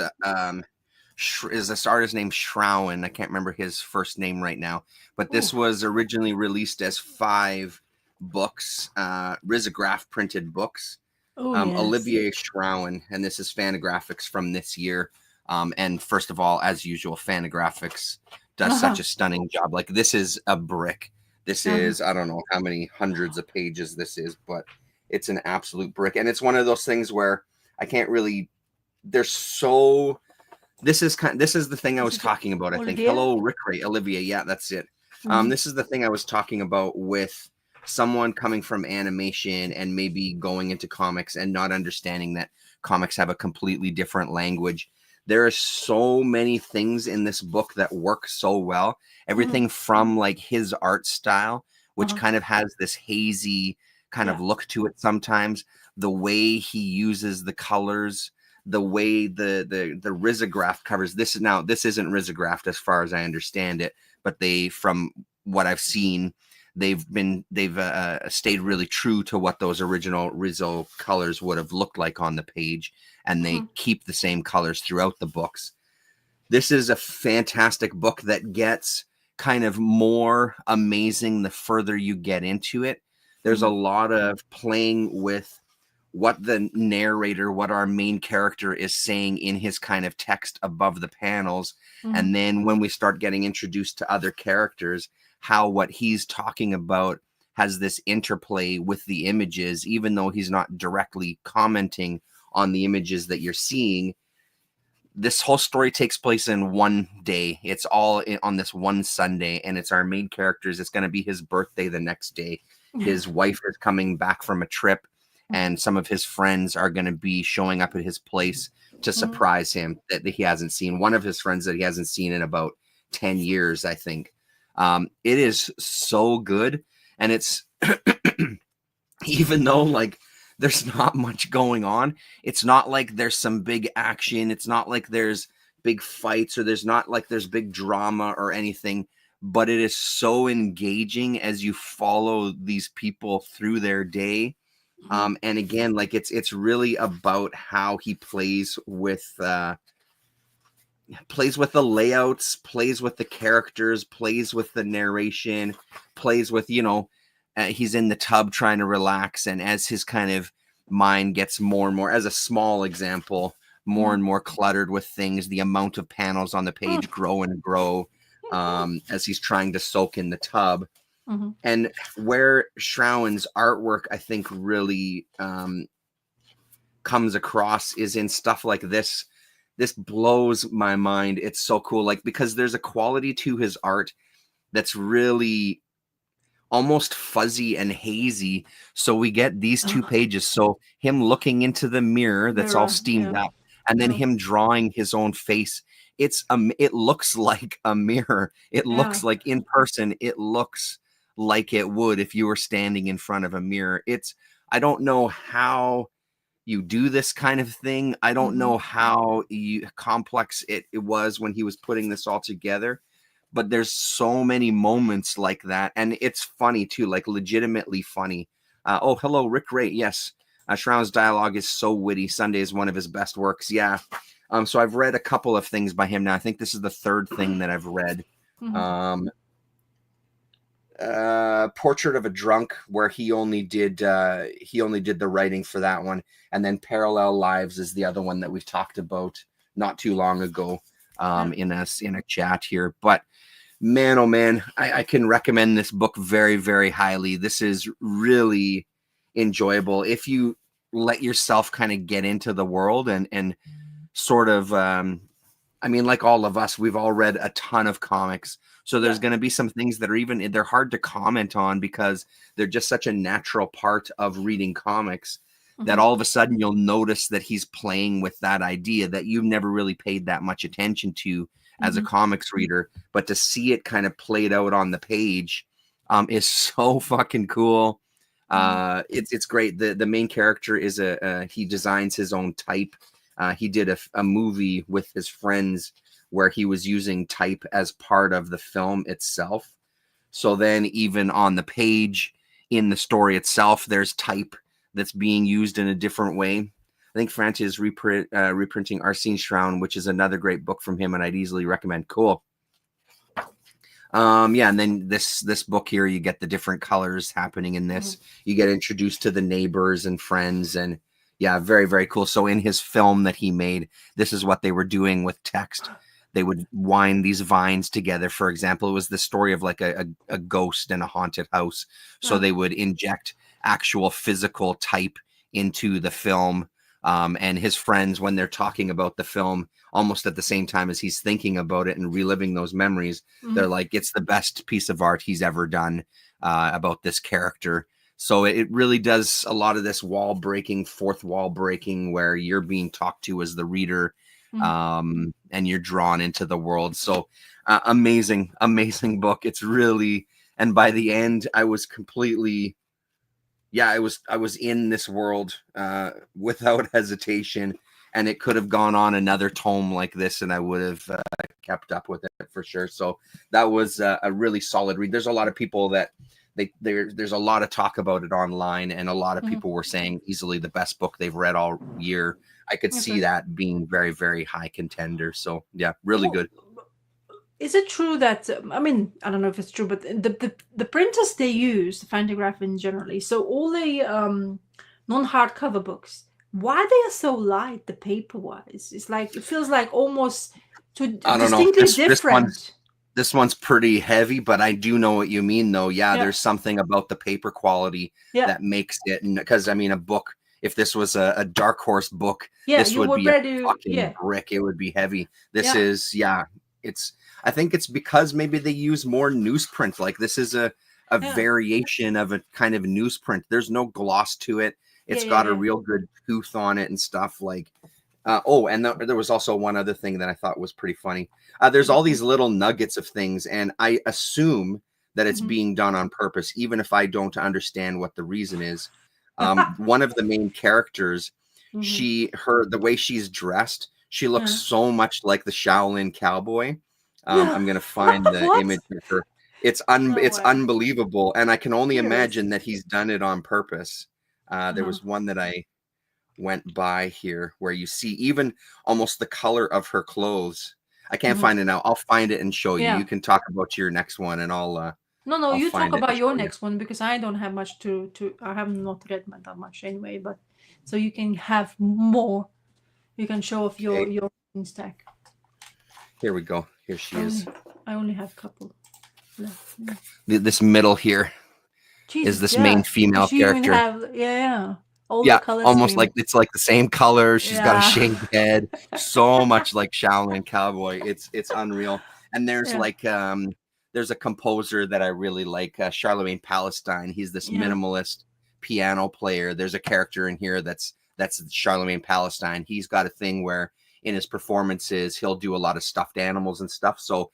is this artist named Shrowen. I can't remember his first name right now, but this was originally released as 5 books, risograph printed books. Olivier Shrowen, and this is Fantagraphics from this year. And first of all, as usual, Fantagraphics does such a stunning job. Like, this is a brick. This is, I don't know how many hundreds of pages this is, but it's an absolute brick. And it's one of those things where I can't really, this is the thing I was talking about, I think. Hello, Rick Ray, Olivia. Yeah, that's it. This is the thing I was talking about with someone coming from animation and maybe going into comics and not understanding that comics have a completely different language. There are so many things in this book that work so well. Everything from like his art style, which kind of has this hazy kind of look to it sometimes. The way he uses the colors, the way the risograph covers. This isn't risographed as far as I understand it, but from what I've seen, they've stayed really true to what those original Rizzo colors would have looked like on the page, and they keep the same colors throughout the books. This is a fantastic book that gets kind of more amazing the further you get into it. There's a lot of playing with what the narrator, what our main character is saying in his kind of text above the panels. And then when we start getting introduced to other characters, how what he's talking about has this interplay with the images, even though he's not directly commenting on the images that you're seeing. This whole story takes place in one day. It's all on this one Sunday, and it's our main characters. It's going to be his birthday the next day. His wife is coming back from a trip, and some of his friends are going to be showing up at his place to surprise him that he hasn't seen. One of his friends that he hasn't seen in about 10 years, I think. It is so good. And it's, even though like there's not much going on, it's not like there's some big action. It's not like there's big fights, or there's not like there's big drama or anything, but it is so engaging as you follow these people through their day. And again, like it's really about how he plays with the layouts, plays with the characters, plays with the narration, plays with, he's in the tub trying to relax. And as his kind of mind gets more and more, as a small example, more and more cluttered with things, the amount of panels on the page grow and grow as he's trying to soak in the tub. And where Schrawen's artwork, I think, really comes across is in stuff like this. This blows my mind. It's so cool. Like, because there's a quality to his art that's really almost fuzzy and hazy. So we get these 2 pages. So him looking into the mirror that's all steamed up, and then him drawing his own face. It looks like a mirror. It looks like in person. It looks like it would if you were standing in front of a mirror. I don't know how you do this kind of thing. I don't know how complex it was when he was putting this all together, but there's so many moments like that. And it's funny too, like legitimately funny. Oh, hello, Rick Ray. Yes. Schrawen's dialogue is so witty. Sunday is one of his best works. Yeah. So I've read a couple of things by him now. I think this is the 3rd thing that I've read. Portrait of a Drunk, where he only did the writing for that one, and then Parallel Lives is the other one that we've talked about not too long ago in a chat here. But man, oh man, I can recommend this book very, very highly. This is really enjoyable if you let yourself kind of get into the world and sort of I mean, like all of us, we've all read a ton of comics. So there's going to be some things that are they're hard to comment on because they're just such a natural part of reading comics that all of a sudden you'll notice that he's playing with that idea that you've never really paid that much attention to as a comics reader. But to see it kind of played out on the page is so fucking cool. It's great. The main character is he designs his own type. He did a movie with his friends where he was using type as part of the film itself. So then even on the page in the story itself, there's type that's being used in a different way. I think Franti is reprinting Arsene Schrauen, which is another great book from him, and I'd easily recommend. Cool. And then this book here, you get the different colors happening in this. You get introduced to the neighbors and friends, and yeah, very, very cool. So in his film that he made, this is what they were doing with text. They would wind these vines together. For example, it was the story of like a ghost in a haunted house. So they would inject actual physical type into the film. And his friends, when they're talking about the film, almost at the same time as he's thinking about it and reliving those memories, they're like, it's the best piece of art he's ever done about this character. So it really does a lot of this wall breaking, fourth wall breaking, where you're being talked to as the reader, and you're drawn into the world. So amazing book. It's really, and by the end, I was completely, I was in this world without hesitation, and it could have gone on another tome like this, and I would have kept up with it for sure. So that was a really solid read. There's a lot of people that there's a lot of talk about it online, and a lot of people were saying easily the best book they've read all year. I could see that being very, very high contender. So yeah, really good. Is it true that I mean, I don't know if it's true, but the printers they use, Fantagraph generally, so all the non-hardcover books, why they are so light, the paper wise? It's like it feels like almost distinctly different. This one's pretty heavy, but I do know what you mean, though. Yeah, there's something about the paper quality that makes it, because I mean, a book, if this was a Dark Horse book, this would be a fucking brick. It would be heavy. This is, I think it's because maybe they use more newsprint. Like this is a variation of a kind of newsprint. There's no gloss to it. It's got a real good tooth on it and stuff like. And there was also one other thing that I thought was pretty funny. There's all these little nuggets of things, and I assume that it's being done on purpose, even if I don't understand what the reason is. One of the main characters, the way she's dressed, she looks so much like the Shaolin cowboy. I'm gonna find the image of her. It's unbelievable, and I can only imagine that he's done it on purpose. There was one that I went by here where you see even almost the color of her clothes. I can't find it now. I'll find it and show you. You can talk about your next one, and I'll No, you talk about your next one, because I don't have much to I have not read that much anyway, but so you can have more. You can show off your stack. Here we go. Here she is. I only have a couple left. This middle here is this main female character. All the colors almost like it's like the same color. She's got a shaved head, so much like Shaolin cowboy. It's unreal. And there's there's a composer that I really like, Charlemagne Palestine. He's this minimalist piano player. There's a character in here that's Charlemagne Palestine. He's got a thing where in his performances he'll do a lot of stuffed animals and stuff. So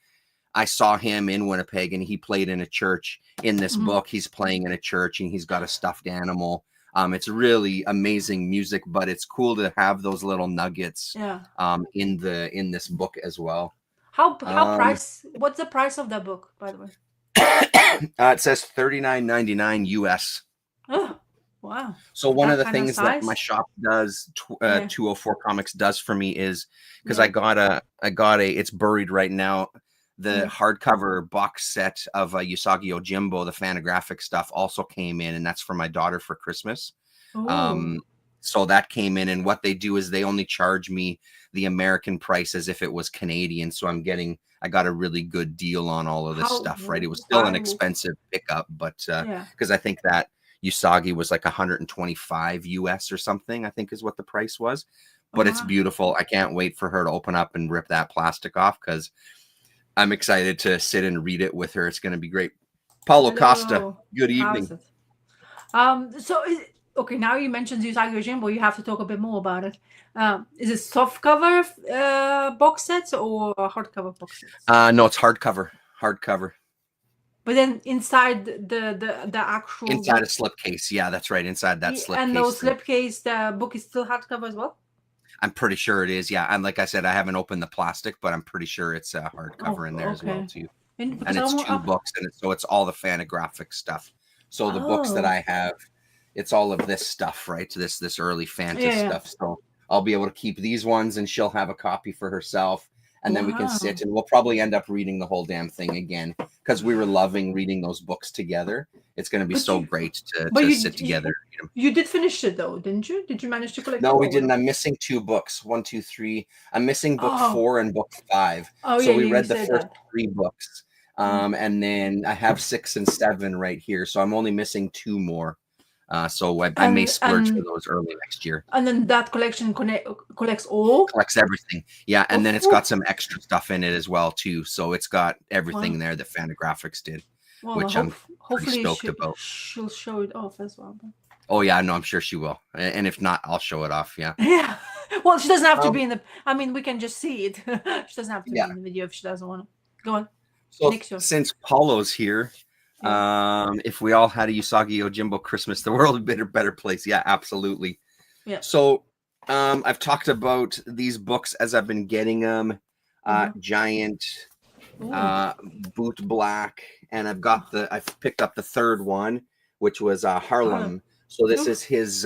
I saw him in Winnipeg, and he played in a church. In this book, he's playing in a church, and he's got a stuffed animal. It's really amazing music, but it's cool to have those little nuggets in this book as well. How price? What's the price of that book, by the way? It says $39.99 US. Oh, wow! So one of the things that my shop does, 204 Comics does for me is because I got a. It's buried right now. The hardcover box set of Usagi Yojimbo, the Fantagraphic stuff, also came in, and that's for my daughter for Christmas. So that came in, and what they do is they only charge me the American price as if it was Canadian. So I got a really good deal on all of this stuff, right? It was still an expensive pickup, but because I think that Usagi was like 125 US or something, I think is what the price was. But it's beautiful. I can't wait for her to open up and rip that plastic off, because I'm excited to sit and read it with her. It's going to be great. Paulo Costa, good evening. Okay, now you mentioned Usagi Yojimbo, you have to talk a bit more about it. Is it soft cover box sets or hardcover box sets? No, it's hardcover. But then inside the actual inside a slipcase, yeah, that's right. Inside that slipcase. And those slipcase, the book is still hardcover as well? I'm pretty sure it is, yeah. And like I said, I haven't opened the plastic, but I'm pretty sure it's a hardcover in there as well too. And it's 2 books, and so it's all the Fantagraphic stuff. So the books that I have, it's all of this stuff, right? This early Fanta stuff. So I'll be able to keep these ones, and she'll have a copy for herself. And then we can sit, and we'll probably end up reading the whole damn thing again, because we were loving reading those books together. It's going to be so great to sit together. You did finish it though, didn't you? Did you manage to collect? No, we didn't. I'm missing 2 books. 1, 2, 3. I'm missing book 4 and book 5. So we read the first 3 books. And then I have 6 and 7 right here. So I'm only missing 2 more. So I may splurge for those early next year. And then that collection collects all? Collects everything. Yeah, and then it's got some extra stuff in it as well too. So it's got everything there that Fantagraphics did, which I'm pretty stoked about. She'll show it off as well. Oh yeah, no, I'm sure she will. And if not, I'll show it off. Yeah. Yeah. Well, she doesn't have to be in the. I mean, we can just see it. She doesn't have to be in the video if she doesn't want to. Go on. So since Paulo's here. If we all had a Usagi Yojimbo Christmas, the world would be a better place. Yeah, absolutely. Yeah. So I've talked about these books as I've been getting them. Giant, Boot Black, and I've picked up the 3rd one, which was Harlem. So this is his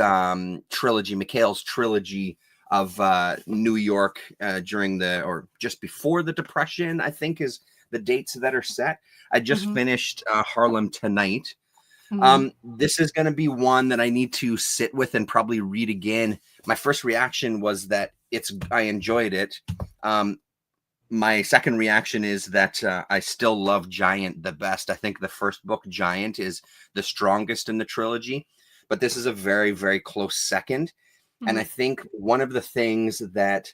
trilogy, Mikhail's trilogy of New York during or just before the Depression, I think is the dates that are set. I just finished Harlem tonight. This is going to be one that I need to sit with and probably read again. My first reaction was that I enjoyed it. My second reaction is that I still love Giant the best. I think the first book, Giant, is the strongest in the trilogy, but this is a very, very close second. And I think one of the things that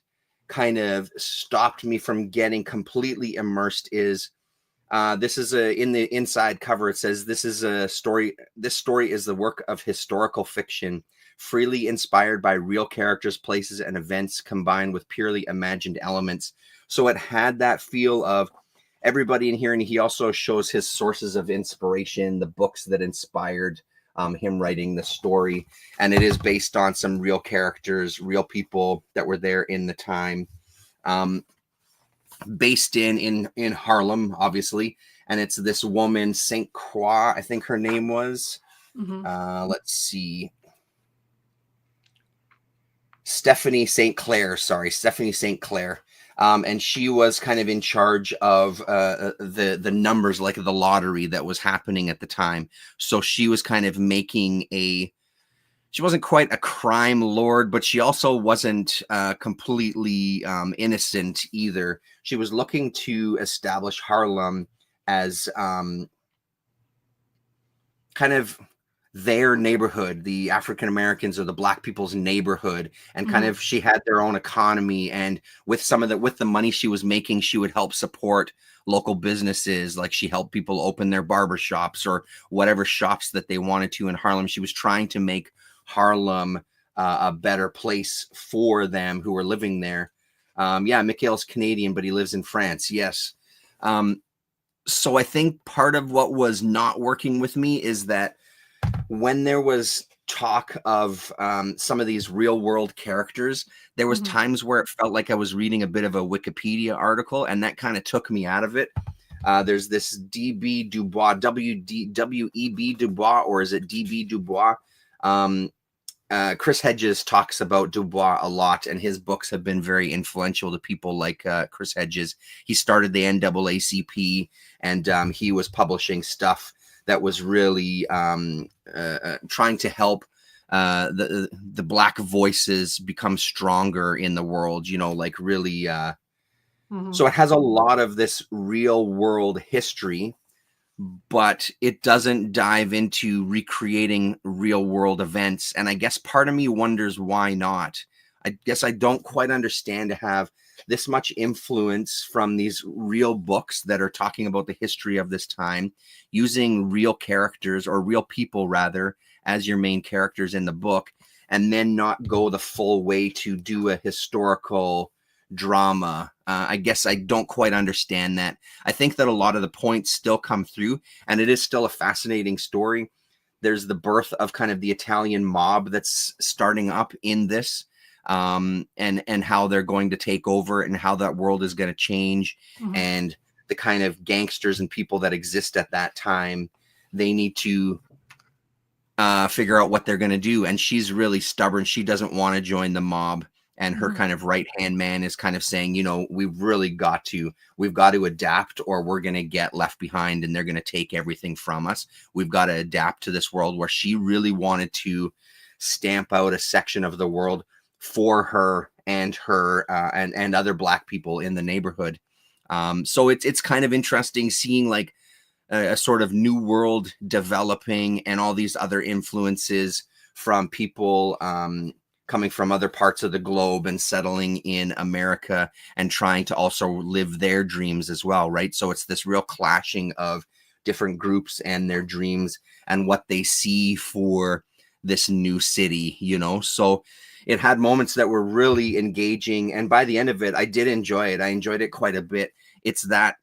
kind of stopped me from getting completely immersed is this is in the inside cover. It says, this story is the work of historical fiction freely inspired by real characters, places, and events combined with purely imagined elements. So it had that feel of everybody in here, and he also shows his sources of inspiration, the books that inspired him writing the story, and it is based on some real characters, real people that were there in the time, based in Harlem, obviously. And it's this woman, Saint Croix, I think her name was. Let's see. Stephanie St. Clair. And she was kind of in charge of the numbers, like the lottery that was happening at the time. So she was kind of making she wasn't quite a crime lord, but she also wasn't completely innocent either. She was looking to establish Harlem as kind of their neighborhood, the African Americans or the Black people's neighborhood, and kind of she had their own economy, and with the money she was making, she would help support local businesses. Like she helped people open their barber shops or whatever shops that they wanted to in Harlem. She was trying to make Harlem a better place for them who were living there. Mikhail's Canadian, but he lives in France. Yes. So I think part of what was not working with me is that when there was talk of some of these real world characters, there was times where it felt like I was reading a bit of a Wikipedia article, and that kind of took me out of it. There's this D.B. Dubois, W-E-B Dubois, or is it D.B. Dubois? Chris Hedges talks about Dubois a lot, and his books have been very influential to people like Chris Hedges. He started the NAACP, and he was publishing stuff that was really trying to help the Black voices become stronger in the world, like really. So it has a lot of this real world history, but it doesn't dive into recreating real world events. And I guess part of me wonders why not. I guess I don't quite understand to have this much influence from these real books that are talking about the history of this time, using real characters, or real people rather, as your main characters in the book, and then not go the full way to do a historical drama. I guess I don't quite understand that. I think that a lot of the points still come through, and it is still a fascinating story. There's the birth of kind of the Italian mob that's starting up in this, and how they're going to take over, and how that world is going to change, and the kind of gangsters and people that exist at that time. They need to figure out what they're going to do, and she's really stubborn. She doesn't want to join the mob, and her kind of right-hand man is kind of saying, we've got to adapt, or we're going to get left behind, and they're going to take everything from us. We've got to adapt to this world, where she really wanted to stamp out a section of the world for her and and other Black people in the neighborhood. So it's kind of interesting seeing like a sort of new world developing, and all these other influences from people coming from other parts of the globe and settling in America, and trying to also live their dreams as well, right? So it's this real clashing of different groups and their dreams and what they see for this new city, So it had moments that were really engaging, and by the end of it, I did enjoy it. I enjoyed it quite a bit. It's that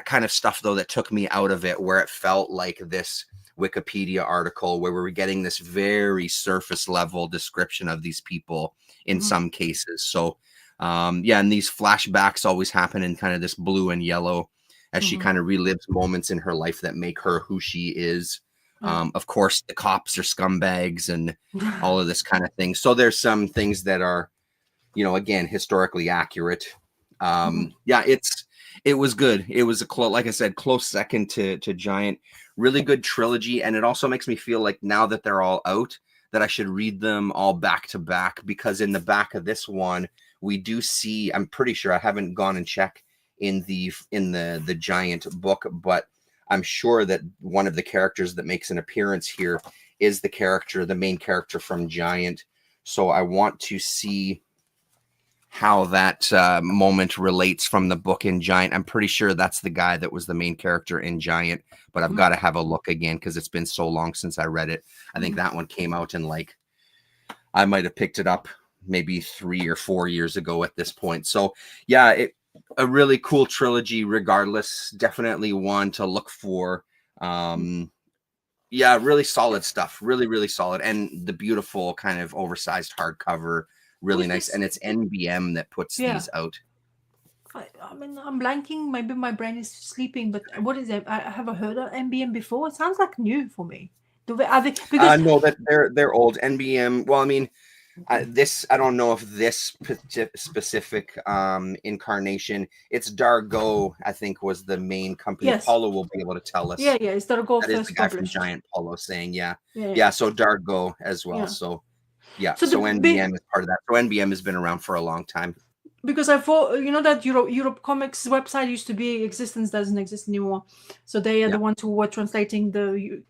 kind of stuff, though, that took me out of it, where it felt like this Wikipedia article where we were getting this very surface level description of these people in some cases. So, and these flashbacks always happen in kind of this blue and yellow as she kind of relives moments in her life that make her who she is. Of course, the cops are scumbags and all of this kind of thing. So there's some things that are, again, historically accurate. It was good. It was like I said, close second to Giant. Really good trilogy. And it also makes me feel like now that they're all out, that I should read them all back to back, because in the back of this one, we do see, I'm pretty sure, I haven't gone and checked in the Giant book, but I'm sure that one of the characters that makes an appearance here is the main character from Giant. So I want to see how that moment relates from the book in Giant. I'm pretty sure that's the guy that was the main character in Giant, but I've got to have a look again because it's been so long since I read it. I think that one came out in like I might have picked it up maybe 3 or 4 years ago at this point. So yeah, a really cool trilogy regardless. Definitely one to look for. Yeah, really solid stuff. Really, really solid. And the beautiful kind of oversized hardcover, really nice. And it's NBM that puts these out. I mean, I'm blanking. Maybe my brain is sleeping, but what is it? I haven't heard of NBM before. It sounds like new for me. Are they, because no, that they're old. NBM. Well, I mean, I don't know if this specific incarnation. It's Dargo, I think, was the main company. Yes. Paulo will be able to tell us. Yeah, it's Dargo that first is the guy published. from Giant, Paulo, saying Yeah. So Dargo as well. Yeah. So so NBM is part of that. So NBM has been around for a long time. Because I thought, that Europe Comics website used to be existence, doesn't exist anymore. So they are the ones who were translating the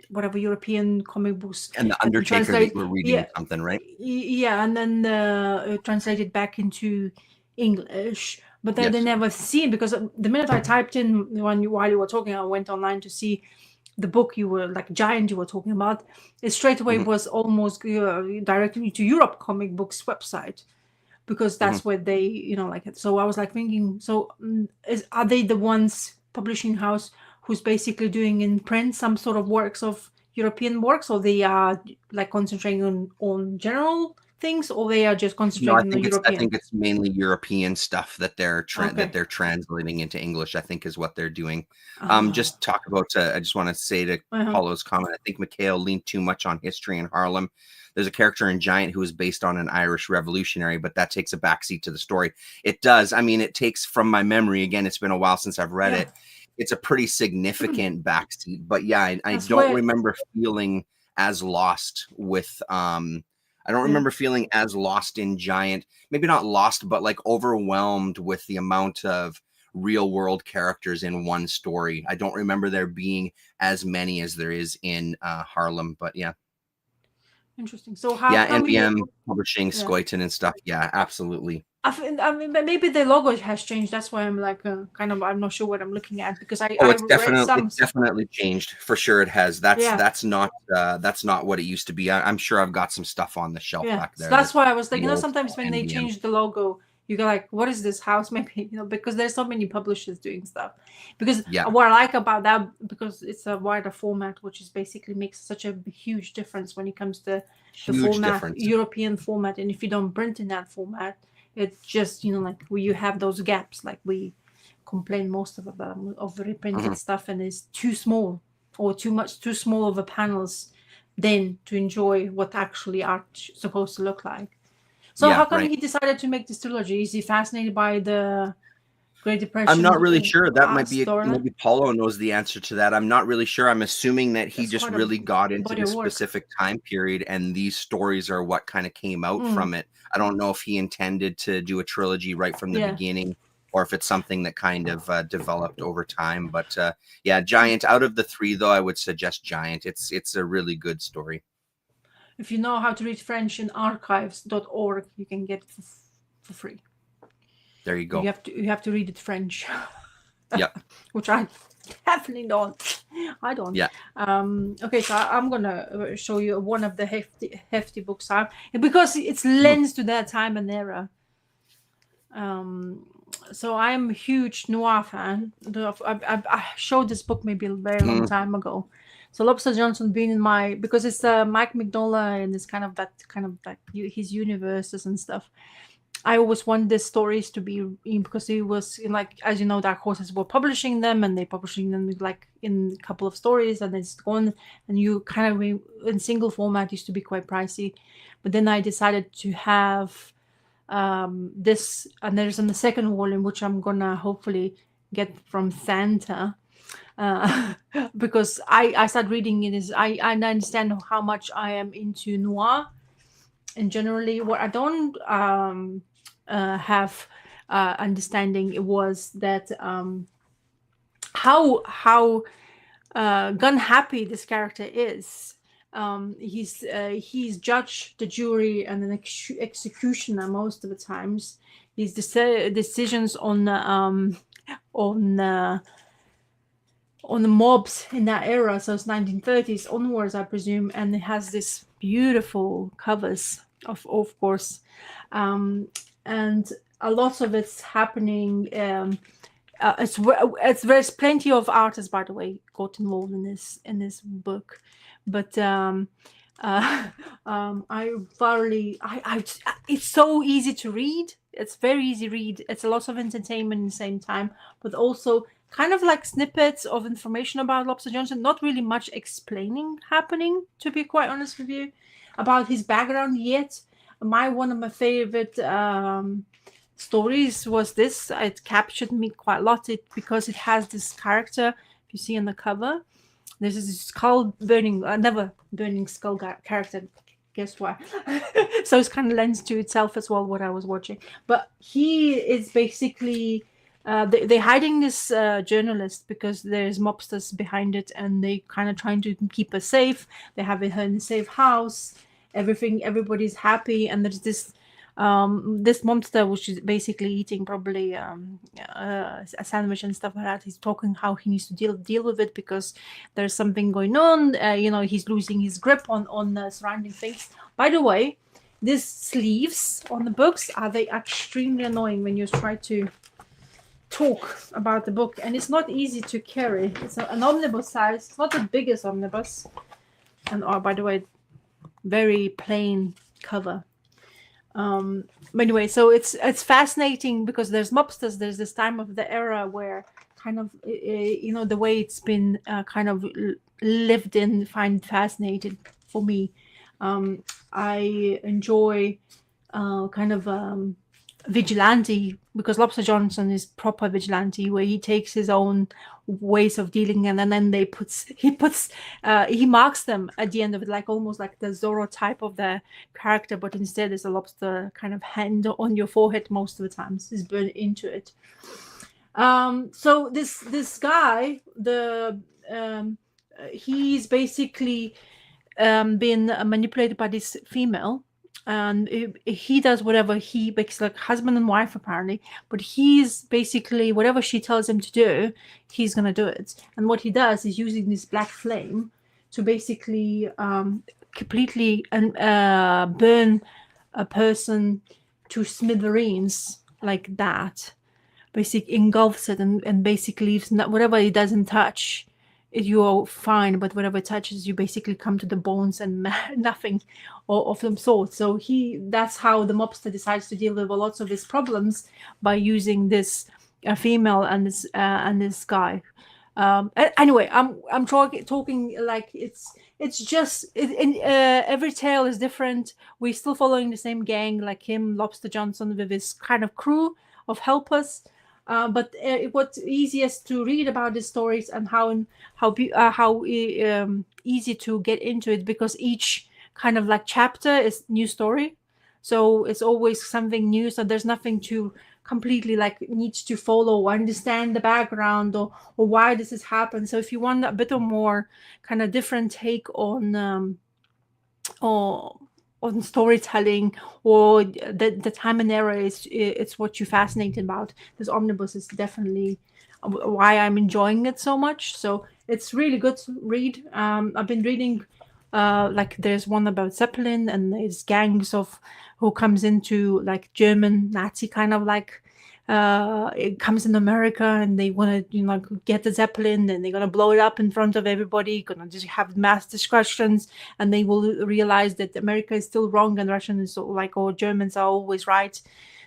whatever European comic books. And the Undertaker, they were reading something, right? Yeah, and then translated back into English. But then they never seen, because the minute I typed in while you were talking, I went online to see the book you were like Giant you were talking about. It straight away was almost directly to Europe Comic Books website, because that's where they like it. So I was like thinking, so are they the ones publishing house who's basically doing in print some sort of works of European works, or they are like concentrating on general things, or they are just concentrating on European? I think it's mainly European stuff that they're that they're translating into English, I think, is what they're doing. Just talk about I just want to say to Paulo's comment, I think Mikhail leaned too much on history in Harlem. There's a character in Giant who is based on an Irish revolutionary, but that takes a backseat to the story. It does. I mean, it takes, from my memory, again, it's been a while since I've read it. It's a pretty significant backseat. But yeah, I don't remember feeling as lost with I don't remember feeling as lost in Giant. Maybe not lost, but like overwhelmed with the amount of real world characters in one story. I don't remember there being as many as there is in Harlem, but yeah. Interesting. So how NBM publishing Scoiton and stuff. Yeah, absolutely. I mean, maybe the logo has changed. That's why I'm like kind of, I'm not sure what I'm looking at, because it's definitely changed for sure. It has. That's not what it used to be. I'm sure I've got some stuff on the shelf back there. So that's why I was like, sometimes when they change the logo, you go like, what is this house? Maybe, because there's so many publishers doing stuff. Because what I like about that, because it's a wider format, which is basically makes such a huge difference when it comes to the format, European format. And if you don't print in that format, it's just, like where you have those gaps, like we complain most of the reprinted stuff, and it's too small or too small of a panels then to enjoy what actually art supposed to look like. So how come he decided to make this trilogy? Is he fascinated by the Great Depression? I'm not really sure. That might be maybe Paulo knows the answer to that. I'm not really sure. I'm assuming that he just really got into this specific time period, and these stories are what kind of came out from it. I don't know if he intended to do a trilogy right from the beginning, or if it's something that kind of developed over time. But Giant, out of the three, though, I would suggest Giant. It's a really good story. If you know how to read French in archives.org, you can get it for free. There you go. You have to read it French. Yeah. Which I definitely don't. I don't. Yeah. Okay, so I'm gonna show you one of the hefty books because it's lends to that time and era. So I'm a huge noir fan. I showed this book maybe a very long time ago. So Lobster Johnson being in because it's Mike Mignola, and it's kind of like his universes and stuff. I always wanted these stories to be in, because it was like, as you know, Dark Horses were publishing them, and they publishing them like in a couple of stories, and it's gone. And you kind of in single format used to be quite pricey, but then I decided to have this, and there's in the second volume, which I'm gonna hopefully get from Santa. Because I started reading it, I understand how much I am into noir, and generally what I don't have understanding, it was that how gun happy this character is. He's judge, the jury, and an executioner most of the times. His decisions on on the mobs in that era, so it's 1930s onwards, I presume, and it has this beautiful covers of course, and a lot of it's happening. There's plenty of artists, by the way, got involved in this book, but I thoroughly, it's so easy to read. It's very easy read. It's a lot of entertainment at the same time, but also kind of like snippets of information about Lobster Johnson. Not really much explaining happening, to be quite honest with you, about his background yet. One of my favorite stories was this. It captured me quite a lot because it has this character you see on the cover. There's this skull burning, never burning skull character. Guess why? So it's kind of lends to itself as well what I was watching. But he is basically they're hiding this journalist because there's mobsters behind it, and they kind of trying to keep her safe. They have her in a safe house. Everybody's happy, and there's this monster, which is basically eating probably a sandwich and stuff like that. He's talking how he needs to deal with it because there's something going on. He's losing his grip on the surrounding things. By the way, these sleeves on the books they extremely annoying when you try to talk about the book, and it's not easy to carry. It's an omnibus size. It's not the biggest omnibus, and by the way, very plain cover. But anyway, so it's fascinating because there's mobsters. There's this time of the era where kind of the way it's been kind of lived in, find fascinating for me. I enjoy kind of vigilante, because Lobster Johnson is proper vigilante, where he takes his own ways of dealing, and then he marks them at the end of it, like almost like the Zorro type of the character, but instead there's a lobster kind of hand on your forehead most of the times. Is burned into it. So this guy, he's basically been manipulated by this female, and he does whatever he makes, like husband and wife apparently, but he's basically whatever she tells him to do, he's gonna do it. And what he does is using this black flame to basically completely burn a person to smithereens, like that. Basically engulfs it and basically leaves whatever it doesn't touch, you're fine, but whatever it touches, you basically come to the bones and nothing of some sort. So that's how the mobster decides to deal with lots of his problems, by using this female and this guy. Anyway, I'm talking like it's just every tale is different. We're still following the same gang, like him, Lobster Johnson, with his kind of crew of helpers. But what's easiest to read about the stories, and how easy to get into it, because each kind of like chapter is new story, so it's always something new. So there's nothing to completely like needs to follow or understand the background or why this has happened. So if you want a bit of more kind of different take on storytelling, or the time and era, it's what you're fascinated about. This omnibus is definitely why I'm enjoying it so much. So it's really good to read. I've been reading like there's one about Zeppelin, and there's gangs of who comes into like German Nazi kind of like it comes in America, and they want to get the Zeppelin, and they're going to blow it up in front of everybody, going to just have mass discussions, and they will realize that America is still wrong and Russian is like, or Germans are always right.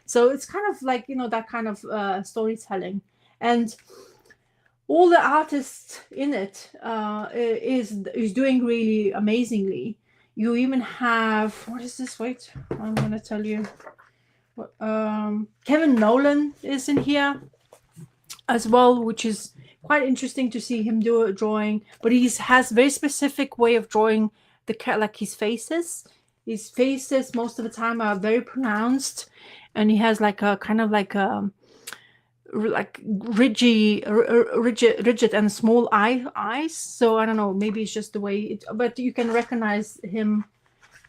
So it's kind of like that kind of storytelling, and all the artists in it is doing really amazingly. You even have, what is this? Wait, I'm going to tell you. Kevin Nolan is in here as well, which is quite interesting to see him do a drawing. But he has very specific way of drawing like his faces. His faces most of the time are very pronounced, and he has like a kind of like rigid and small eyes. So I don't know, maybe it's just the way but you can recognize him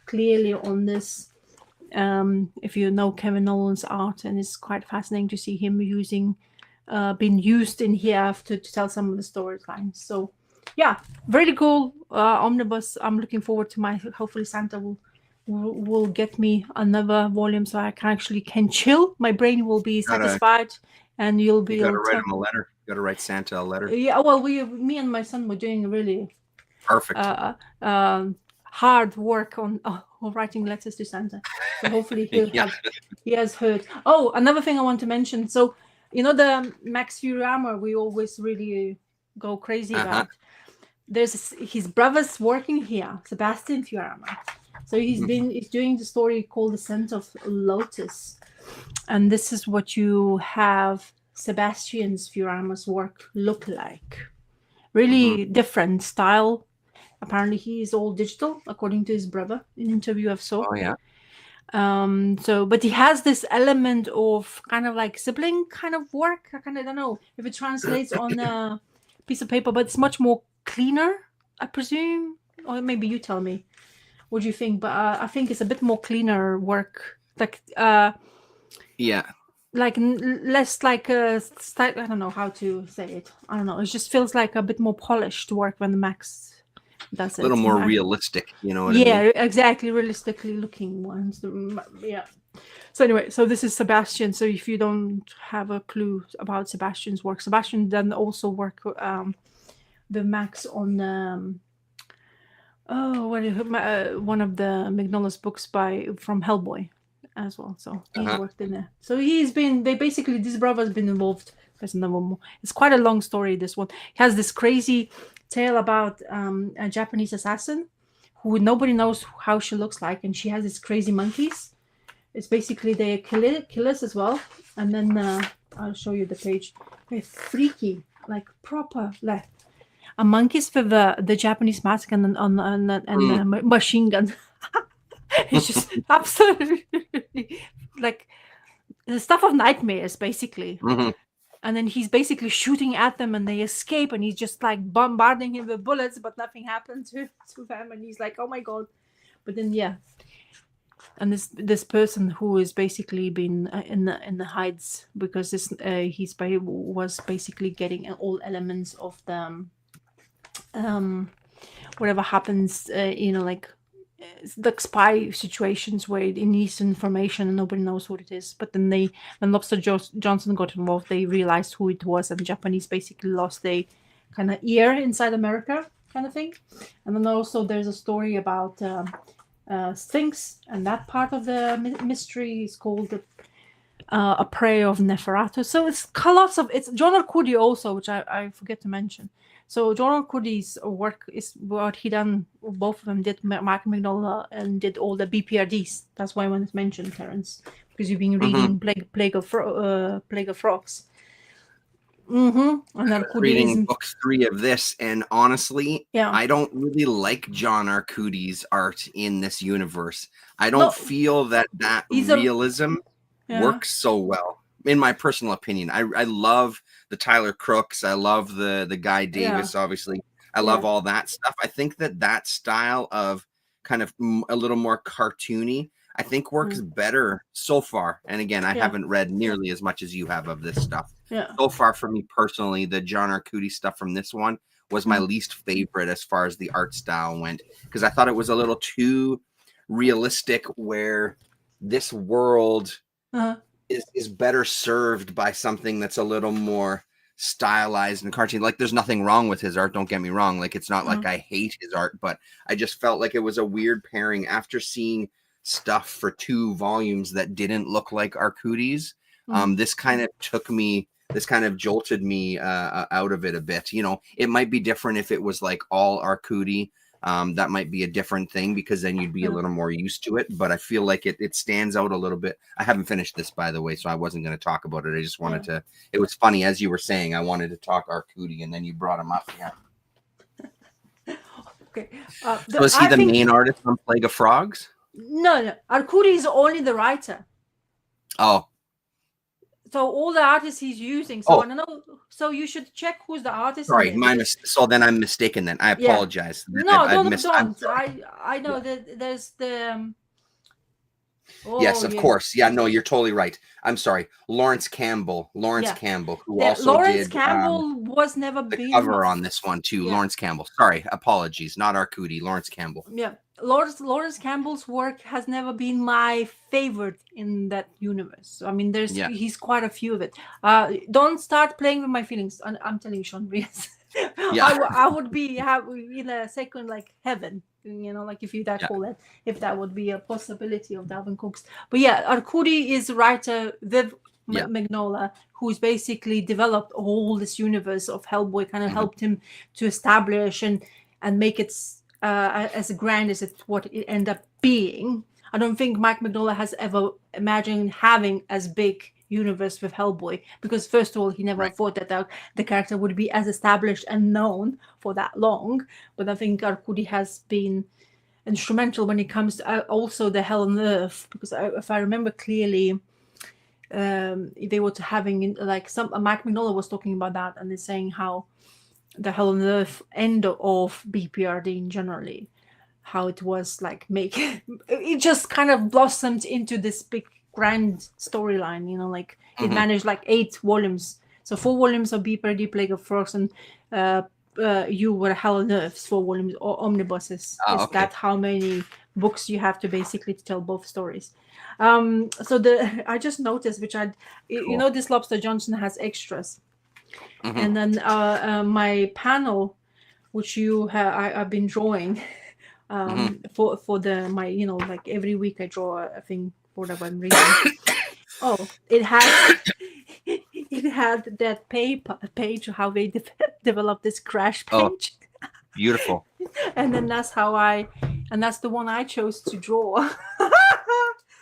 clearly on this. If you know Kevin Nolan's art, and it's quite fascinating to see him using been used in here to tell some of the storylines. So yeah, very cool omnibus. I'm looking forward to hopefully Santa will get me another volume so I can chill. My brain will be satisfied, and you'll be able to write him a letter. You gotta write Santa a letter. Yeah, well, me and my son were doing really perfect hard work on writing letters to Santa. So hopefully he has heard. Oh, another thing I want to mention. So the Max Furiyama we always really go crazy about. There's his brother's working here, Sebastian Furiyama. So he's doing the story called The Scent of Lotus, and this is what you have Sebastian's Furiyama's work look like. Really different style. Apparently he is all digital, according to his brother in an interview I've saw. Oh yeah. But he has this element of kind of like sibling kind of work. I don't know if it translates on a piece of paper, but it's much more cleaner, I presume. Or maybe you tell me what do you think. But I think it's a bit more cleaner work. Like like less like I don't know how to say it. I don't know. It just feels like a bit more polished work when the Max does it. A little more realistic, you know what I mean? Yeah, exactly. Realistically looking ones. Yeah. So anyway, so this is Sebastian. So if you don't have a clue about Sebastian's work, Sebastian then also work the Max on one of the Mignola's books from Hellboy as well. So he worked in there. So these brothers been involved. There's another more. It's quite a long story, this one. He has this crazy tale about a Japanese assassin who nobody knows how she looks like, and she has these crazy monkeys. It's basically they killers as well. And then I'll show you the page. They're freaky, like proper a monkeys with the Japanese mask and a machine gun. It's just absolutely like the stuff of nightmares, basically. And then he's basically shooting at them, and they escape, and he's just like bombarding him with bullets, but nothing happened to them, and he's like, "Oh my god!" But then and this person who is basically been in the hides because was basically getting all elements of the whatever happens, like spy situations where it needs information and nobody knows what it is. But then when Lobster Johnson got involved, they realized who it was, and the Japanese basically lost their kind of ear inside America kind of thing. And then also there's a story about Sphinx, and that part of the mystery is called A Prayer of Neferatu. So it's John Arcudi also, which I forget to mention. So John Arcudi's work is what he done. Both of them did Mark Mignola and did all the BPRDs. That's why when it's mentioned, Terence, because you've been reading Plague of Frogs. And reading book 3 of this, and honestly, I don't really like John Arcudi's art in this universe. I don't feel that realism works so well, in my personal opinion. I love the Tyler Crooks. I love the Guy Davis, obviously. I love all that stuff. I think that style of kind of a little more cartoony, I think works better so far. And again, I haven't read nearly as much as you have of this stuff. So far, for me personally, the John Arcudi stuff from this one was my least favorite as far as the art style went, because I thought it was a little too realistic, where this world is better served by something that's a little more stylized and cartoon. Like, there's nothing wrong with his art, don't get me wrong. Like, it's not like I hate his art, but I just felt like it was a weird pairing after seeing stuff for 2 volumes that didn't look like Arcudi's. This kind of jolted me out of it a bit. You know, it might be different if it was like all Arcudi. That might be a different thing, because then you'd be a little more used to it. But I feel like it stands out a little bit. I haven't finished this, by the way, so I wasn't going to talk about it. I just wanted to. It was funny, as you were saying, I wanted to talk Arcudi, and then you brought him up. Okay. So is he the main artist on Plague of Frogs? No. Arcudi is only the writer. Oh. So all the artists he's using. So I don't know. So you should check who's the artist. Sorry, so then I'm mistaken. Then I apologize. No, don't. I know that there's Yes, Oh of yeah, course. Yeah, no, you're totally right. I'm sorry. Lawrence Campbell, yeah. who The also Lawrence did Campbell was never the been cover on this one too. yeah. Lawrence Campbell. Sorry, apologies. Not Arcudi, Lawrence Campbell. Yeah, Lawrence Campbell's work has never been my favorite in that universe. I mean, Yeah. he's quite a few of it. Don't start playing with my feelings. I'm telling you, Sean. Yes, Yeah. I would be in a second like heaven. Like if you that Yeah. call it, if that would be a possibility of Dalvin Cook's. But yeah, Arcudi is writer Viv Yeah. Magnola, who's basically developed all this universe of Hellboy, kind of Mhm. helped him to establish and make it as grand as what it ended up being. I don't think Mike Mignola has ever imagined having as big universe with Hellboy, because first of all, he never Right. thought that the character would be as established and known for that long. But I think Arcudi has been instrumental when it comes to also the Hell on Earth, because if I remember clearly, they were having like Mike Mignola was talking about that, and they're saying how the Hell on Earth end of BPRD generally, how it was like it just kind of blossomed into this big grand storyline, like it managed like 8 volumes. So 4 volumes of BPRD Plague of Frogs, and you were Hell on Earth 4 volumes or omnibuses. Oh, Is okay. that how many books you have to basically tell both stories? So I just noticed, which Cool. this Lobster Johnson has extras. Mhm. And then my panel, which I've been drawing for my like every week I draw a thing for whatever I'm reading. Oh, it had it had that page how they developed this crash Oh, page, beautiful. and then that's the one I chose to draw.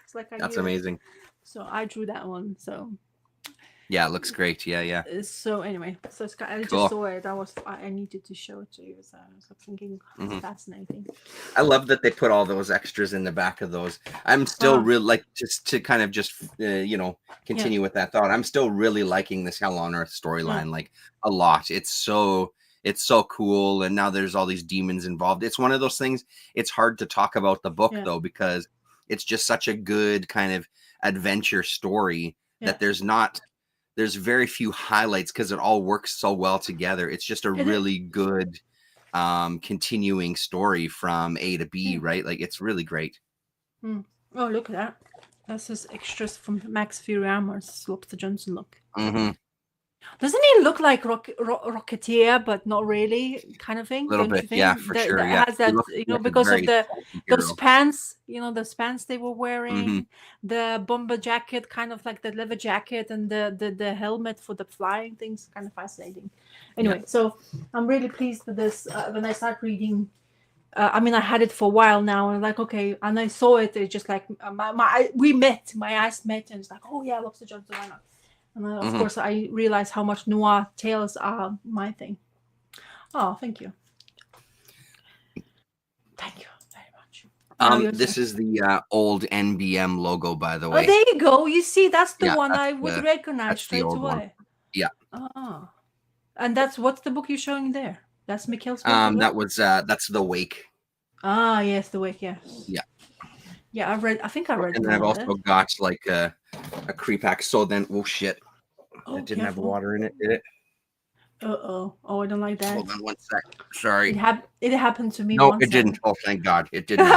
It's like That's amazing. So I drew that one. So Yeah, it looks great. Yeah. so anyway, so I Cool. just saw it. I needed to show it to you. So I was thinking, it's fascinating. I love that they put all those extras in the back of those. I'm still really like, just to kind of continue with that thought. I'm still really liking this Hell on Earth storyline like a lot. It's so cool, and now there's all these demons involved. It's one of those things. It's hard to talk about the book though, because it's just such a good kind of adventure story that there's very few highlights because it all works so well together. It's just a really good continuing story from A to B, right? Like, it's really great. Oh, look at that. That's his extras from Max Furiamar's Lobster Johnson look. Doesn't he look like Rocketeer, but not really, kind of thing? Little don't bit, you think? yeah, for sure. That has that, like because of those hero. pants, those pants they were wearing, the bomber jacket, kind of like the leather jacket, and the helmet for the flying things, kind of fascinating. Anyway, so I'm really pleased with this. When I start reading, I mean, I had it for a while now, and like, okay, and I saw it. It's just like my eyes met, and it's like, oh yeah, Lobster Johnson, why not? And of course, I realized how much noir tales are my thing. Oh, thank you. Thank you very much. This is the old NBM logo, by the way. Oh, there you go. You see, that's the one I would recognize straight away. One. Yeah. Oh. And what's the book you're showing there? That's Mikhail's book? That's The Wake. Ah, yes, The Wake, yes. Yeah. Yeah, I think I read it. And then I've also got like a Creepax. So then, oh shit. It didn't have water in it, did it? Oh, I don't like that. Hold on one sec. Sorry. It happened to me once. once. No, it didn't. Oh, thank God. It didn't.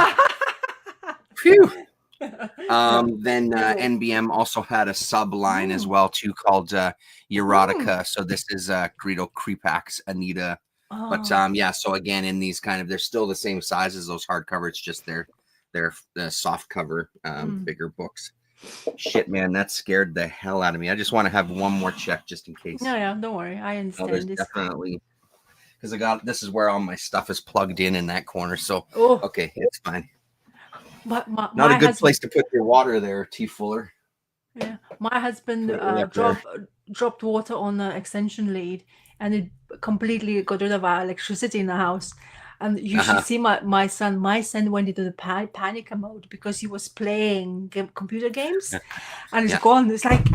Phew. Then NBM also had a sub-line as well, too, called Erotica. So this is Greedo, Creepax, Anita. But so again, in these they're still the same size as those hardcover. It's just they're soft cover, bigger books. Shit, man, that scared the hell out of me. I just want to have one more check just in case. No, don't worry. I understand. There's definitely, because this is where all my stuff is plugged in that corner. So okay, it's fine. But not a good place to put your water there, T. Fuller. Yeah, my husband dropped water on the extension lead, and it completely got rid of our electricity in the house. And you should see my son. My son went into the panic mode because he was playing computer games, and he's gone. It's like,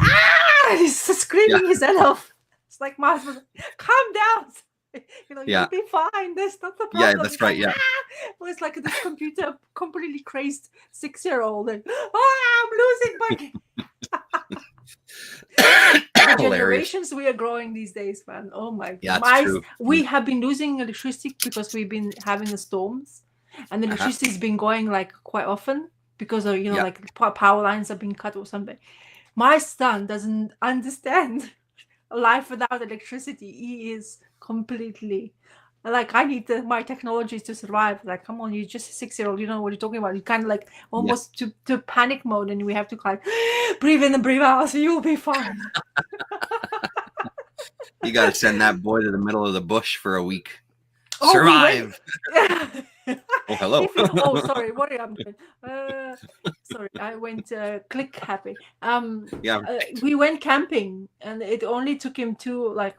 he's screaming his head off. It's like, my husband, calm down. Yeah. You'll be fine. That's not the Yeah, problem. that's It's right. like, Yeah. well, it's like this computer, completely crazed 6-year-old. And, I'm losing my. The Hilarious. generations we are growing these days, man. Oh my Yeah, it's my true. We have been losing electricity because we've been having the storms, and the electricity's been going like quite often because of Yeah. like power lines are being cut or something. My son doesn't understand life without electricity. He is completely like, I need my technologies to survive. Like, come on, you're just a 6-year-old. You know what you're talking about. You kind of like Yeah. almost to panic mode, and we have to like breathe in and breathe out, so you'll be fine. You got to send that boy to the middle of the bush for a week. Oh, Survive. Oh, hello. Oh, sorry. What am I doing? Sorry, I went click happy. Yeah. We went camping, and it only took him I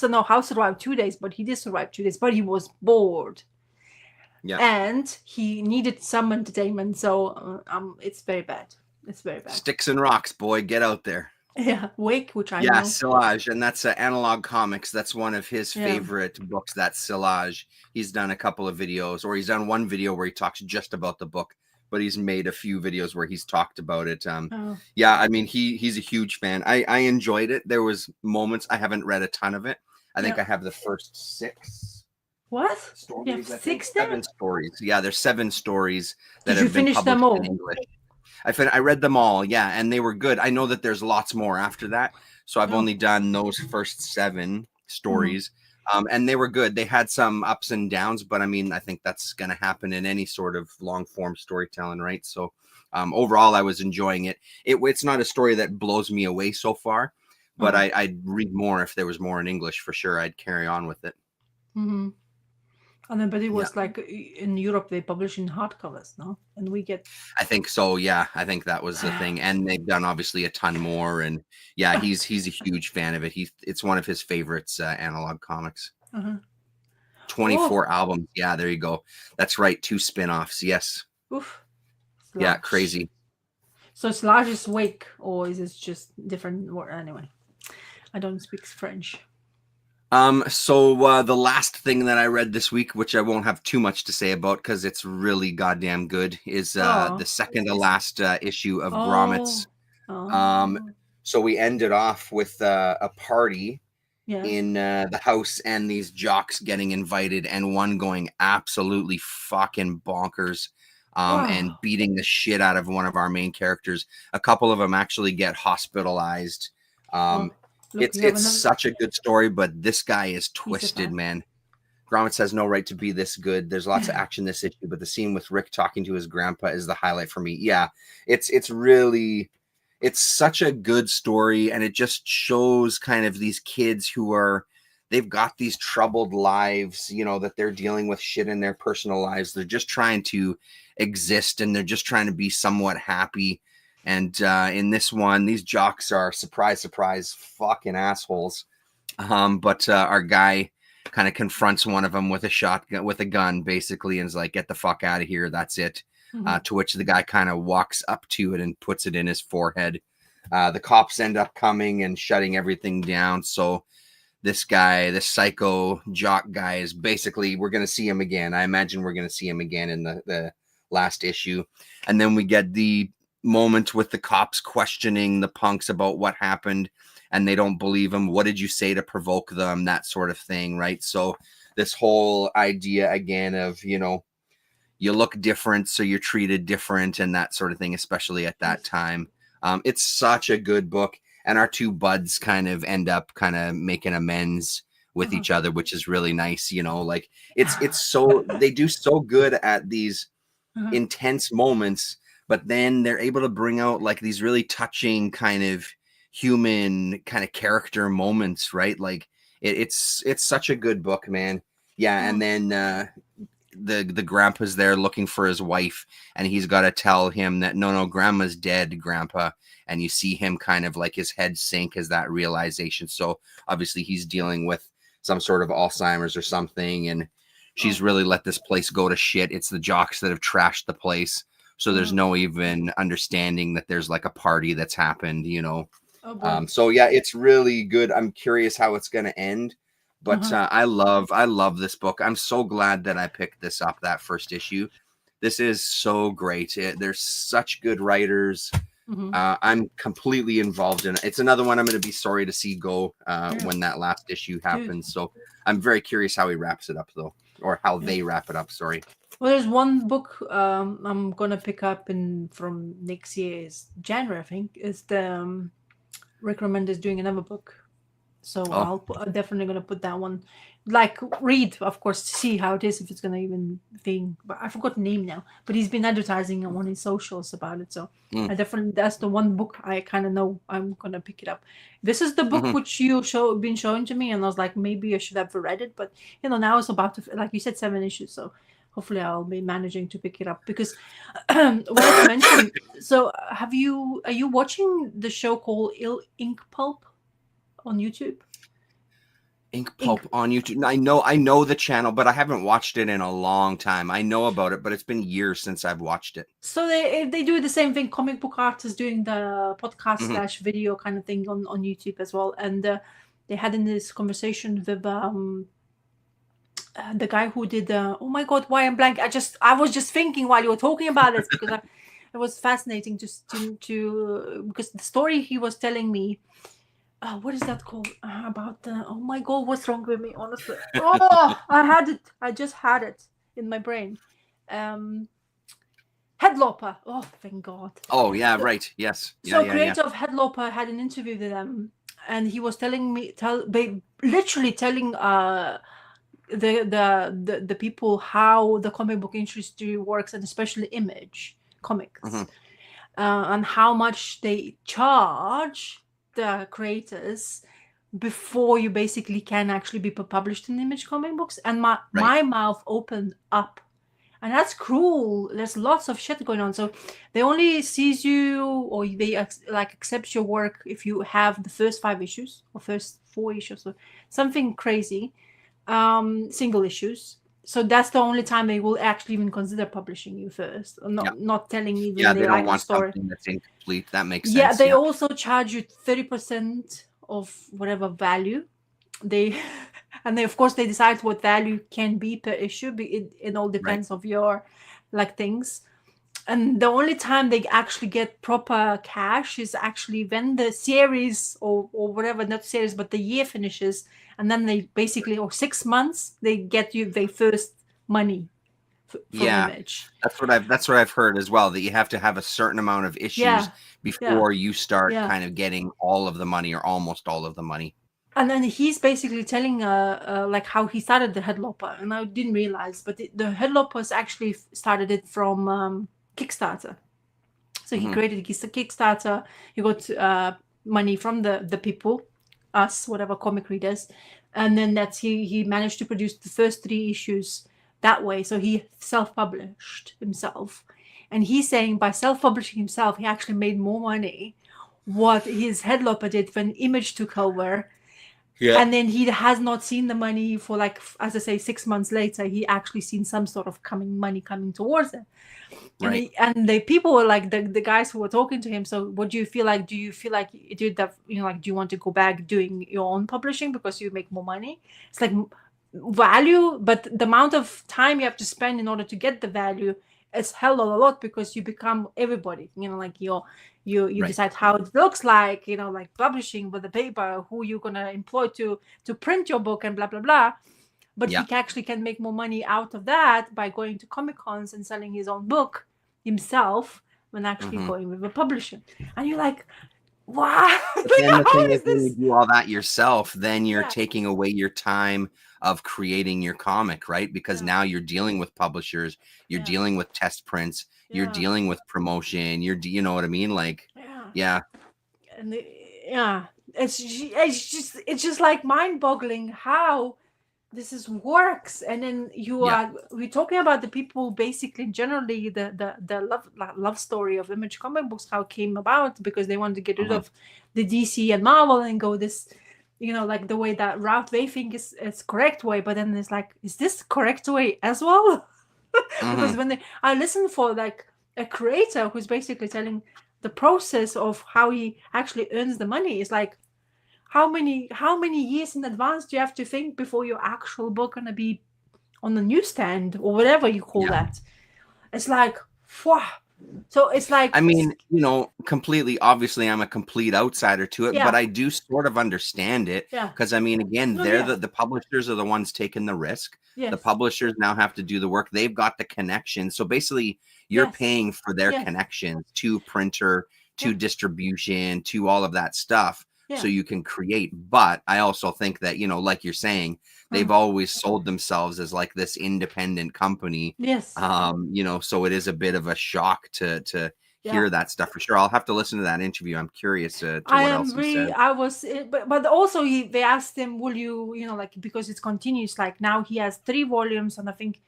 don't know how survived 2 days, but he did survive 2 days. But he was bored, Yeah. and he needed some entertainment. So it's very bad. It's very bad. Sticks and rocks, boy. Get out there. Yeah, Wake, which I Yeah, know. Silage, and that's Analog Comics. That's one of his Yeah. favorite books. That's Silage. He's done a couple of videos, or he's done one video where he talks just about the book, but he's made a few videos where he's talked about it. Yeah, I mean, he's a huge fan. I enjoyed it. There was moments. I haven't read a ton of it. I think I have the first 6 What? stories. You have I think 6 now? 7 stories. Yeah, there's 7 stories that Did you have been finish published them all? in English. I read them all, yeah, and they were good. I know that there's lots more after that, so I've only done those first 7 stories, and they were good. They had some ups and downs, but I mean, I think that's going to happen in any sort of long form storytelling, right? So overall, I was enjoying it. It's not a story that blows me away so far, but I'd read more if there was more in English for sure. I'd carry on with it. Mm-hmm. And then, but it was like in Europe, they publish in hardcovers, no? And we get. I think so. Yeah, I think that was the thing, and they've done obviously a ton more. And yeah, he's a huge fan of it. It's one of his favorites. Analog Comics. 24 albums. Yeah, there you go. That's right. 2 spin-offs. Yes. Oof. Yeah, crazy. So it's largest Wake, or is it just different word? Anyway, I don't speak French. So the last thing that I read this week, which I won't have too much to say about because it's really goddamn good, is the second to last issue of Grommets. So we ended off with a party in the house, and these jocks getting invited, and one going absolutely fucking bonkers and beating the shit out of one of our main characters. A couple of them actually get hospitalized. It's such a good story, but this guy is twisted, man. Grommets has no right to be this good. There's lots of action this issue, but the scene with Rick talking to his grandpa is the highlight for me. Yeah, it's such a good story, and it just shows kind of these kids they've got these troubled lives, that they're dealing with shit in their personal lives. They're just trying to exist, and they're just trying to be somewhat happy. And in this one, these jocks are surprise, fucking assholes. But our guy kind of confronts one of them with a gun, basically, and is like, "Get the fuck out of here. That's it." To which the guy kind of walks up to it and puts it in his forehead. The cops end up coming and shutting everything down. So this guy, this psycho jock guy, is basically, we're going to see him again. I imagine we're going to see him again in the last issue. And then we get the moment with the cops questioning the punks about what happened, and they don't believe him. What did you say to provoke them? That sort of thing, right? So this whole idea again of, you look different, so you're treated different, and that sort of thing, especially at that time. It's such a good book, and our 2 buds kind of end up kind of making amends with each other, which is really nice. Like it's so, they do so good at these intense moments, but then they're able to bring out like these really touching kind of human kind of character moments, right? Like it's such a good book, man. Yeah. And then the grandpa's there looking for his wife, and he's got to tell him that no, grandma's dead, grandpa. And you see him kind of like his head sink as that realization. So obviously he's dealing with some sort of Alzheimer's or something, and she's really let this place go to shit. It's the jocks that have trashed the place. So there's no even understanding that there's like a party that's happened, So yeah, it's really good. I'm curious how it's going to end, But I love this book. I'm so glad that I picked this up, that first issue. This is so great. There's such good writers. I'm completely involved in it. It's another one I'm going to be sorry to see go when that last issue happens. So I'm very curious how he wraps it up, though, or how they wrap it up. Sorry. Well, there's one book I'm gonna pick up from next year's January, I think. Is the Rick Remender is doing another book, so I'm definitely gonna put that one. Like read, of course, to see how it is, if it's gonna even thing. But I forgot the name now. But he's been advertising on his socials about it, so I definitely, that's the one book I kind of know I'm gonna pick it up. This is the book which you been showing to me, and I was like, maybe I should have read it, but now it's about to, like you said, 7 issues, so hopefully I'll be managing to pick it up. Because what I mentioned. So are you watching the show called Ink Pulp on YouTube? Ink Pulp on YouTube. I know the channel, but I haven't watched it in a long time. I know about it, but it's been years since I've watched it. So they do the same thing. Comic book artists doing the podcast / video kind of thing on YouTube as well. And they had in this conversation with the guy who did oh my god, why I'm blank. I was just thinking while you were talking about it, because it was fascinating just to because the story he was telling me. What is that called? About oh my god, what's wrong with me? Honestly, I had it. I just had it in my brain. Headloper. Oh, thank God. Oh yeah, right. Yes. Creator of Headloper had an interview with them, and he was telling me, literally telling the people how the comic book industry works, and especially Image Comics, and how much they charge the creators before you basically can actually be published in Image comic books. And my mouth opened up, and that's cruel. There's lots of shit going on. So they only sees you, or they accept your work if you have the first 5 issues or first 4 issues or something crazy, single issues. So that's the only time they will actually even consider publishing you first, or not telling even they don't want something that's incomplete. That makes sense. Yeah, they also charge you 30% of whatever value and of course they decide what value can be per issue. It all depends of your things. And the only time they actually get proper cash is actually when the series or whatever, not series, but the year finishes. And then they basically, or 6 months, they get you their first money from Image. That's what I've heard as well, that you have to have a certain amount of issues before you start kind of getting all of the money, or almost all of the money. And then he's basically telling how he started the Headloper, and I didn't realize, but the Headlopers actually started it from Kickstarter. So he created a Kickstarter. He got money from the people, us, whatever, comic readers, and then he managed to produce the first 3 issues that way. So he self-published himself, and he's saying by self-publishing himself, he actually made more money what his Headloper did when Image took over. Yeah. And then he has not seen the money for, as I say, 6 months later, he actually seen some sort of money coming towards it. Right. And the people were like, the guys who were talking to him, so what do you feel like? Do you feel like do you want to go back doing your own publishing because you make more money? It's like value, but the amount of time you have to spend in order to get the value is hell of a lot, because you become everybody. You decide how it looks like, like publishing with the paper, who you're gonna employ to print your book, and blah blah blah. But he actually can make more money out of that by going to Comic Cons and selling his own book himself, when actually going with a publisher. And you're like, wow. Then the thing is, when you do all that yourself, then you're taking away your time of creating your comic, right? Because now you're dealing with publishers, you're dealing with test prints, you're dealing with promotion, you know what I mean? And it's just like mind-boggling how this works. And then we're talking about the people, basically generally the love story of Image comic books, how it came about, because they wanted to get rid of the DC and Marvel and go this, the way that route they think is correct way. But then it's like, is this correct way as well? Because when I listen for a creator who's basically telling the process of how he actually earns the money, is like, how many years in advance do you have to think before your actual book gonna be on the newsstand or whatever you call that? It's like, wow. So it's like, I mean, completely, obviously I'm a complete outsider to it, but I do sort of understand it. Because I mean, again, they're the publishers are the ones taking the risk. The publishers now have to do the work. They've got the connection. So basically you're paying for their connections to printer, to distribution, to all of that stuff. So you can create. But I also think that, like you're saying, they've always sold themselves as like this independent company. So it is a bit of a shock to hear that stuff for sure. I'll have to listen to that interview. I'm curious to what else he said. I was, but also they asked him, will you, like, because it's continuous, like now he has 3 volumes, and I think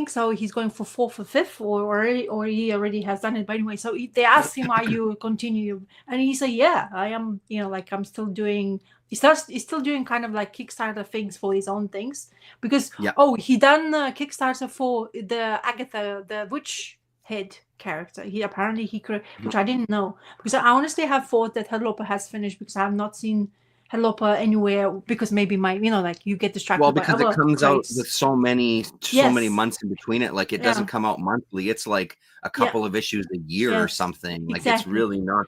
so he's going for 4th or 5th, or he already has done it. But anyway, so they asked him, are you continue? And he said, yeah, I am, like I'm still doing, he's still doing kind of like Kickstarter things for his own things, because he done Kickstarter for the Agatha, the witch head character. Which I didn't know, because I honestly have thought that Headloper has finished, because I have not seen Headloper anywhere, because maybe like you get distracted. Well, because it comes out with so many months in between it. Like it doesn't come out monthly. It's like a couple of issues a year or something. Like it's really not.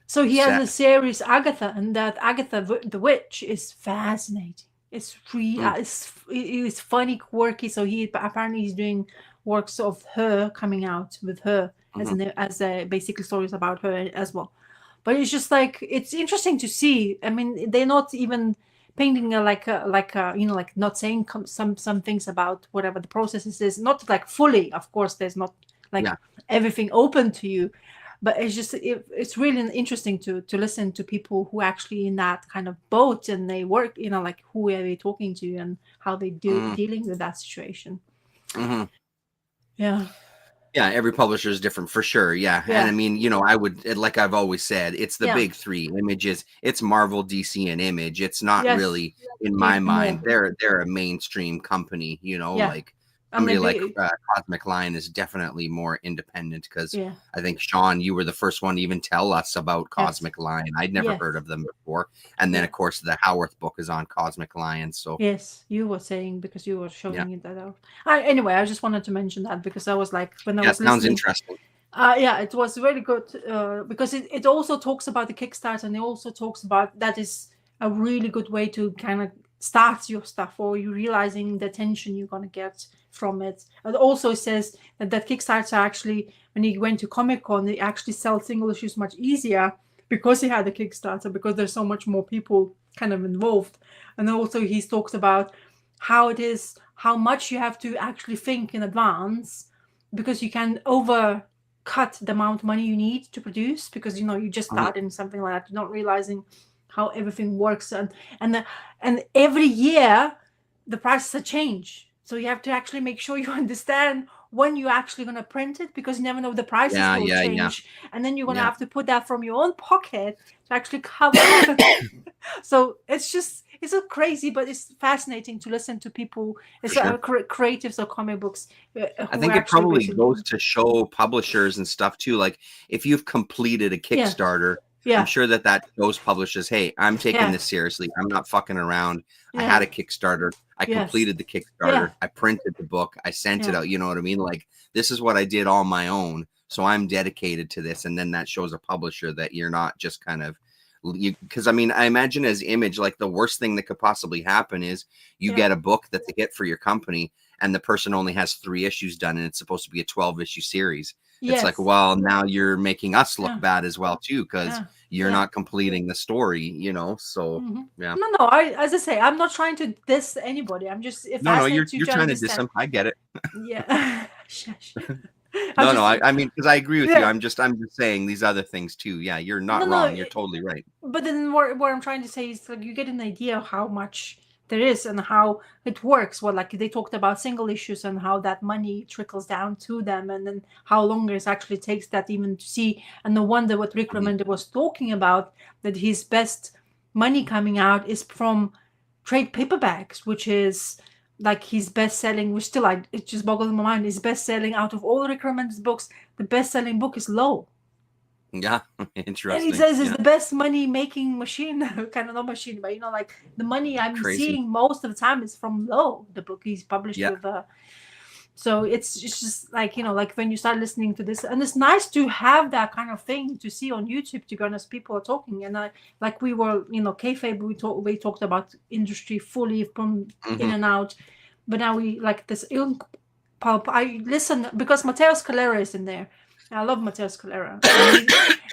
So he has a series Agatha, and that Agatha the Witch is fascinating. It's free. It's funny, quirky. So apparently he's doing works of her coming out with her as basically stories about her as well. But it's just like, it's interesting to see. I mean, they're not even painting like not saying some things about whatever the process is. Not like fully, of course. There's not like everything open to you, but it's just it's really interesting to listen to people who actually in that kind of boat, and they work. Like who are they talking to and how they dealing with that situation. Yeah, every publisher is different for sure. Yeah. And I mean, I would, like I've always said, it's the big 3 images. It's Marvel, DC, and Image. It's not really, in my mind, they're a mainstream company, like somebody like Cosmic Lion is definitely more independent, because I think, Sean, you were the first one to even tell us about Cosmic Lion. I'd never heard of them before. And then, of course, the Howarth book is on Cosmic Lion. So yes, you were saying, because you were showing it that out. Anyway, I just wanted to mention that, because I was like, when I was listening. Sounds interesting. It was really good, because it also talks about the Kickstarter, and it also talks about that is a really good way to kind of start your stuff, or you realizing the attention you're going to get from it. And also says that Kickstarter actually, when he went to Comic-Con, they actually sell single issues much easier because he had a Kickstarter, because there's so much more people kind of involved. And also he talks about how much you have to actually think in advance, because you can cut the amount of money you need to produce, because you just start in something like that, you're not realizing how everything works, and every year the prices change. So you have to actually make sure you understand when you're actually going to print it, because you never know, the prices will change. And then you're going to have to put that from your own pocket to actually cover So it's so crazy, but it's fascinating to listen to people. It's creatives of comic books. I think it probably goes to show publishers and stuff too. Like if you've completed a Kickstarter, I'm sure that shows publishers, hey, I'm taking this seriously. I'm not fucking around. I had a Kickstarter. I completed the Kickstarter. I printed the book. I sent it out. You know what I mean? Like, this is what I did on my own. So I'm dedicated to this. And then that shows a publisher that you're not just kind of, because I mean, I imagine as Image, like the worst thing that could possibly happen is you get a book that's a hit for your company, and the person only has 3 issues done, and it's supposed to be a 12-issue series. It's like, well, now you're making us look bad as well too, because you're not completing the story, so No, as I say, I'm not trying to diss anybody. I'm just you're trying to diss them. I get it. I mean, because I agree with you. I'm just saying these other things too. Yeah, you're not wrong. You're totally right. But then what I'm trying to say is, like, you get an idea of how much there is and how it works. Well, like they talked about single issues and how that money trickles down to them, and then how long it actually takes that even to see. And no wonder what Rick Remender was talking about, that his best money coming out is from trade paperbacks, which is like his best selling, which still it just boggles my mind. His best selling out of all Rick Remender's books, the best selling book is Low. Yeah, And he interesting. says it's Yeah, the best money making machine, kind of not machine, but like the money I'm crazy. seeing most of the time is from Low, the book he's published Yeah. with. So it's just like, like when you start listening to this, and it's nice to have that kind of thing to see on YouTube, to be honest, people are talking. And like we were, kayfabe, we talked about industry fully from in and out, but now we like this ilk pulp. I listen because Matteo Scalera is in there. I love Matteo Scalera,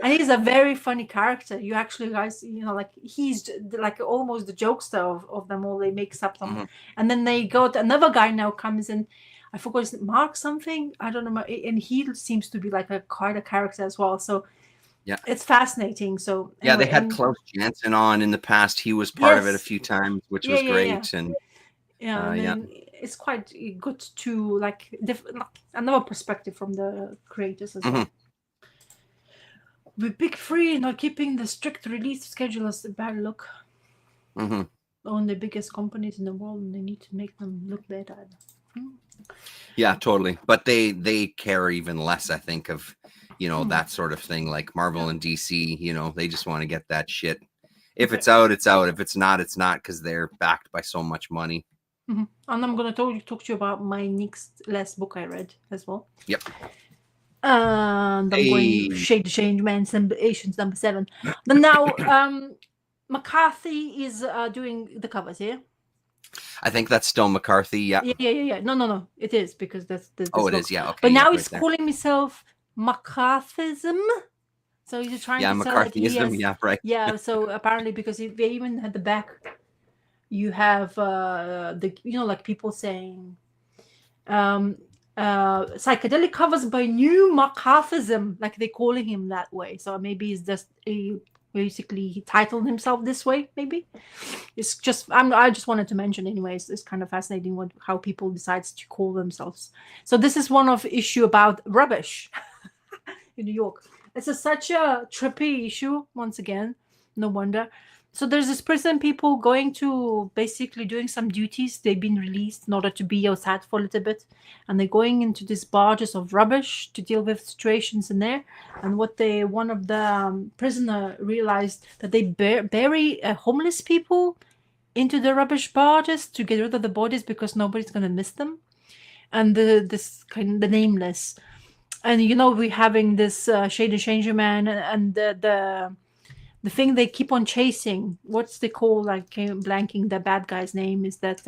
and he's a very funny character. You actually guys, like he's like almost the jokester of them all. They make up some, and then they got another guy now comes in. I forgot his Mark something. I don't know, and he seems to be like quite a character as well. So Yeah. it's fascinating. So Yeah, they anyway, had Klaus Janson on in the past. He was part of it a yes, few times, which yeah, was yeah, yeah. great. And Yeah, and yeah. then it's quite good to like another perspective from the creators as well. With Big Three not keeping the strict release schedule is a bad look. On the biggest companies in the world, and they need to make them look better. Yeah, totally. But they care even less, I think, of that sort of thing. Like Marvel and DC, they just want to get that shit. If it's out, it's out. If it's not, it's not, because they're backed by so much money. And I'm gonna talk to you about my next last book I read as well. Yep. And I'm going Shade Change Man Asians number 7. But now McCarthy is doing the covers here. I think that's still McCarthy. Yeah. Yeah. No. It is, because that's the. Oh, it is. Yeah. Okay. But now right he's calling himself McCarthyism. So he's trying to sell like McCarthyism. Yeah. Right. Yeah. So apparently, because they even had the back, you have the like people saying, psychedelic covers by new McCarthyism, like they're calling him that way. So maybe it's just basically he titled himself this way. Maybe it's just I just wanted to mention anyways. It's kind of fascinating how people decides to call themselves. So this is one of issue about rubbish in New York. It's such a trippy issue once again. No wonder. So there's this prison people going to basically doing some duties. They've been released in order to be outside for a little bit. And they're going into these barges of rubbish to deal with situations in there. And one of the prisoner realized that they bury homeless people into the rubbish barges to get rid of the bodies because nobody's going to miss them. And the nameless. And, we're having this Shade and Changer Man and the thing they keep on chasing. What's they call, like, blanking the bad guy's name, is that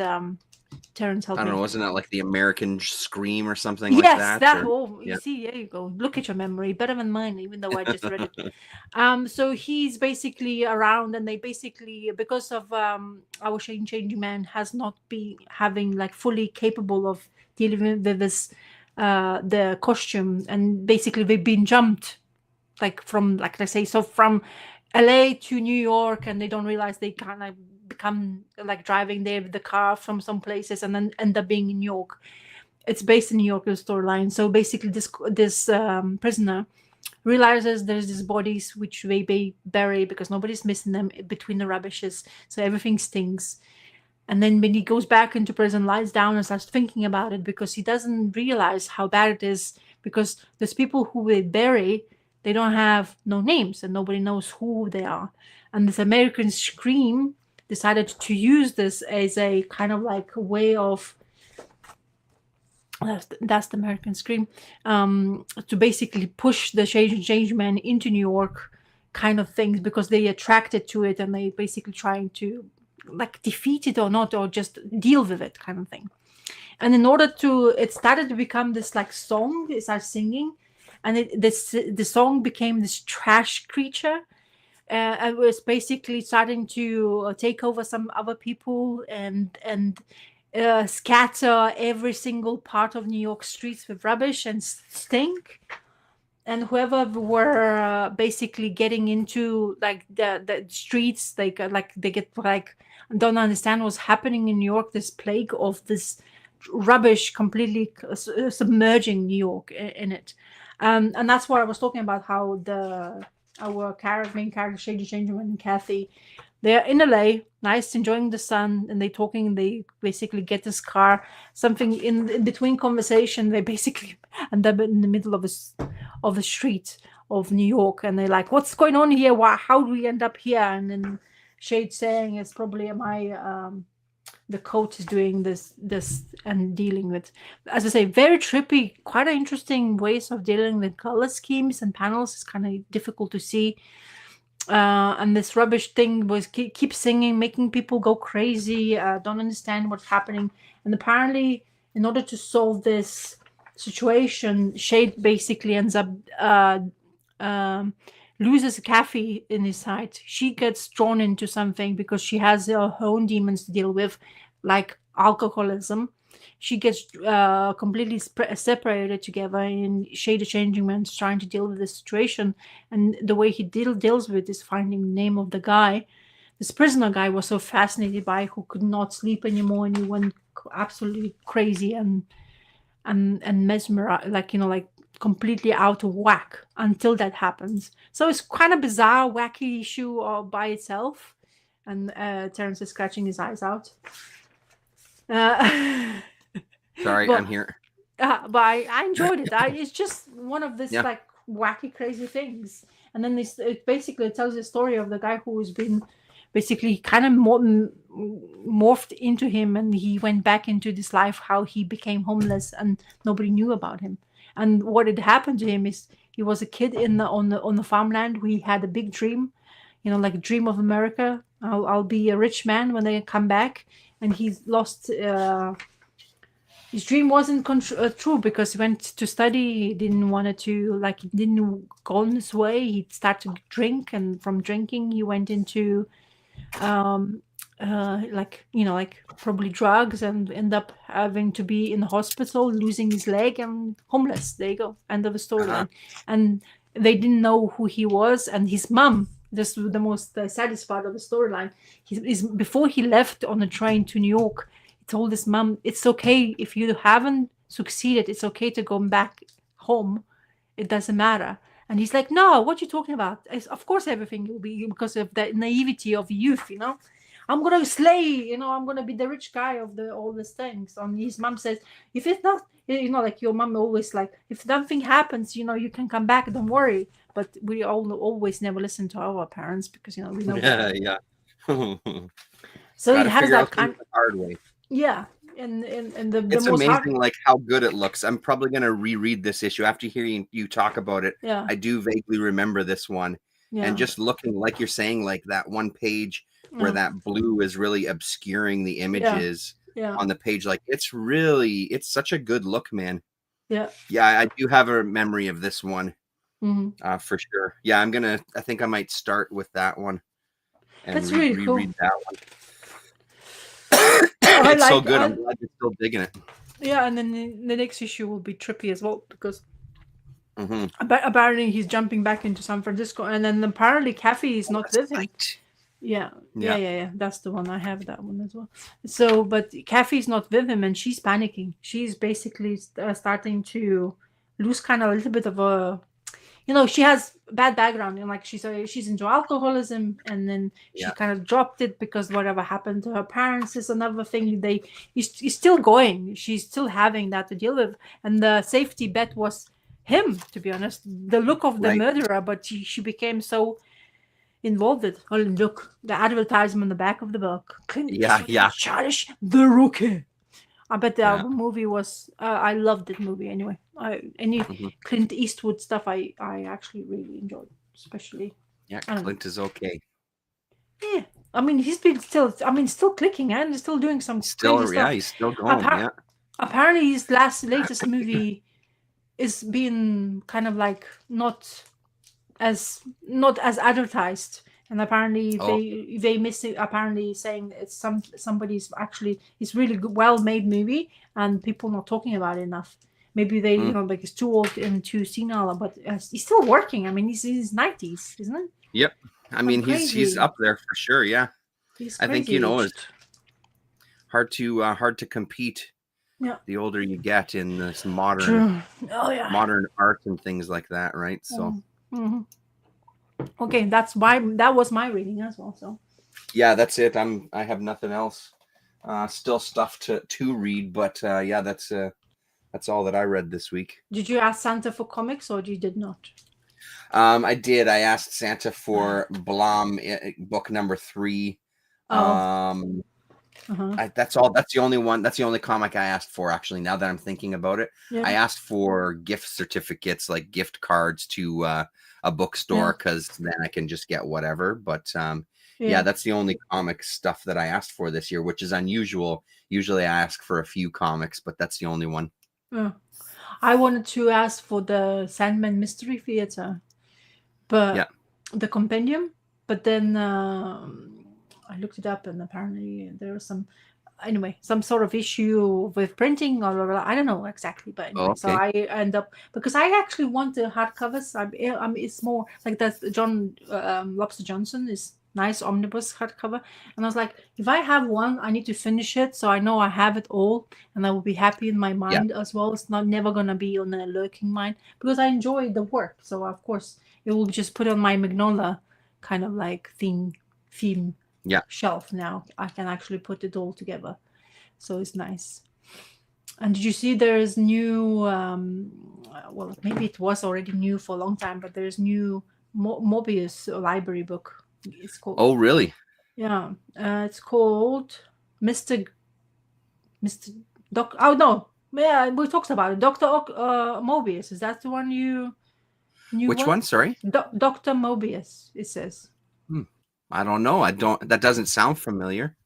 Terrence helped me. I don't know, wasn't that like the American Scream or something like that? Yes, you see, there you go. Look at your memory, better than mine, even though I just read it. So he's basically around, and they basically, because of our changing man has not been having like fully capable of dealing with this the costume, and basically they've been jumped, like from, like let's say, so from LA to New York, and they don't realize they kind of become like driving there with the car from some places and then end up being in New York. It's based in New York, the storyline. So basically this prisoner realizes there's these bodies which they bury because nobody's missing them between the rubbishes, so everything stinks. And then when he goes back into prison, lies down and starts thinking about it, because he doesn't realize how bad it is, because there's people who they bury, they don't have no names and nobody knows who they are. And this American Scream decided to use this as a kind of like a way of, that's the American Scream, to basically push the change man into New York kind of things, because they attracted to it and they basically trying to like defeat it or not, or just deal with it kind of thing. And in order to, it started to become this like song, they started singing, and the song became this trash creature, and was basically starting to take over some other people and scatter every single part of New York streets with rubbish and stink. And whoever were basically getting into like the streets, they get like don't understand what's happening in New York. This plague of this rubbish completely submerging New York in it. And that's what I was talking about, how our main character, Shady Changerman and Kathy, they're in LA, nice, enjoying the sun, and they basically get this car, something in between conversation, they basically end up in the middle of the street of New York, and they're like, "What's going on here? Why? How do we end up here?" And then Shade saying, "It's probably the coach is doing this and dealing with," as I say, very trippy, quite interesting ways of dealing with color schemes and panels. It's kind of difficult to see. And this rubbish thing was keep singing, making people go crazy, don't understand what's happening. And apparently, in order to solve this situation, Shade basically ends up loses Kathy in his sight. She gets drawn into something because she has her own demons to deal with, like alcoholism. She gets completely separated together, and Shade the Changing Man's trying to deal with the situation. And the way he deals with it is finding the name of the guy. This prisoner guy was so fascinated by, who could not sleep anymore, and he went absolutely crazy and mesmerized, like completely out of whack until that happens. So it's kind of bizarre, wacky issue by itself. And Terrence is scratching his eyes out. Sorry, I'm here. But I enjoyed it. It's just one of these like wacky, crazy things. And then it basically tells the story of the guy who has been basically kind of morphed into him, and he went back into this life, how he became homeless and nobody knew about him. And what had happened to him is he was a kid on the farmland. We had a big dream, like a dream of America. I'll be a rich man when I come back. And he's lost. His dream wasn't true because he went to study. He didn't want to, he didn't go on his way. He started to drink, and from drinking, he went into, probably drugs, and end up having to be in the hospital, losing his leg, and homeless. There you go. End of the storyline. And they didn't know who he was, and his mom. This was the most saddest part of the storyline. Before he left on the train to New York, told his mom, "It's okay if you haven't succeeded. It's okay to go back home. It doesn't matter." And he's like, "No, what you talking about? Of course everything will be, because of the naivety of youth, I'm gonna slay, I'm gonna be the rich guy of all these things." And his mom says, "If it's not, like your mom always if nothing happens, you can come back. Don't worry." But we always never listen to our parents, because we know. Yeah. So it has that kind of hard way. Yeah, and the it's most amazing, how good it looks. I'm probably gonna reread this issue after hearing you talk about it. Yeah, I do vaguely remember this one, and just looking, like you're saying, like that one page where that blue is really obscuring the images on the page. Like it's such a good look, man. Yeah, I do have a memory of this one, for sure. Yeah, I think I might start with that one and that's really reread cool. that one. It's so good. I'm glad you're still digging it. Yeah, and then the next issue will be trippy as well, because apparently he's jumping back into San Francisco, and then apparently Kathy is not with him. Yeah. That's the one. I have that one as well. So, but Kathy's not with him, and she's panicking. She's basically starting to lose kind of a little bit of a, she has bad background, and she's into alcoholism, and then she kind of dropped it because whatever happened to her parents is another thing. He's still going. She's still having that to deal with, and the safety bet was him, to be honest. The look of the murderer, but she became so involved with. Oh, look, the advertisement on the back of the book. Clint Eastwood, Childish, the Rookie. I bet the movie was. I loved that movie anyway. Clint Eastwood stuff, I actually really enjoyed, especially. Yeah, Clint is okay. Yeah, I mean he's been still clicking and still doing some crazy stuff. He's still going. Apparently, his latest movie is being kind of not as advertised. And apparently they miss it. Apparently saying it's somebody's actually, it's really good, well-made movie, and people not talking about it enough. Maybe they he's too old and too senile, but he's still working. I mean, he's in his 90s, isn't it? Yep. I mean, he's up there for sure. Yeah. I think it's hard to compete. Yeah. The older you get in this modern modern art and things like that, right? So. Okay, that was my reading as well. So yeah, that's it. I have nothing else. Still stuff to read, but that's all that I read this week. Did you ask Santa for comics, or you did not? I did. I asked Santa for Blom book number 3. Oh. Uh-huh. That's all. That's the only one. That's the only comic I asked for. Actually, now that I'm thinking about it, I Yeah. asked for gift certificates, like gift cards to a bookstore, Yeah. because then I can just get whatever. But yeah, Yeah. that's the only comic stuff that I asked for this year, which is unusual. Usually, I ask for a few comics, but that's the only one. Yeah. I wanted to ask for the Sandman Mystery Theater, Yeah. but the compendium. But then I looked it up, and apparently there was some sort of issue with printing, or blah, blah, blah. I don't know exactly, but anyway. So Okay. I end up, because I actually want the hardcovers. It's more like that. Lobster Johnson is nice omnibus hardcover, and I was like, if I have one, I need to finish it, so I know I have it all, and I will be happy in my Yeah. mind as well. It's not never gonna be on a lurking mind, because I enjoy the work. So of course it will just put on my Magnolia kind of like theme Yeah. shelf. Now I can actually put it all together, so it's nice. And did you see there's new well, maybe it was already new for a long time, but there's new Mobius library book. It's called, Oh, really? yeah, it's called Mr. Mr. Doc. Oh no, yeah, we talked about it. Dr. Mobius. Is that the one you new Which one? one? Sorry. Dr. Mobius, it says. I don't know. I don't. That doesn't sound familiar.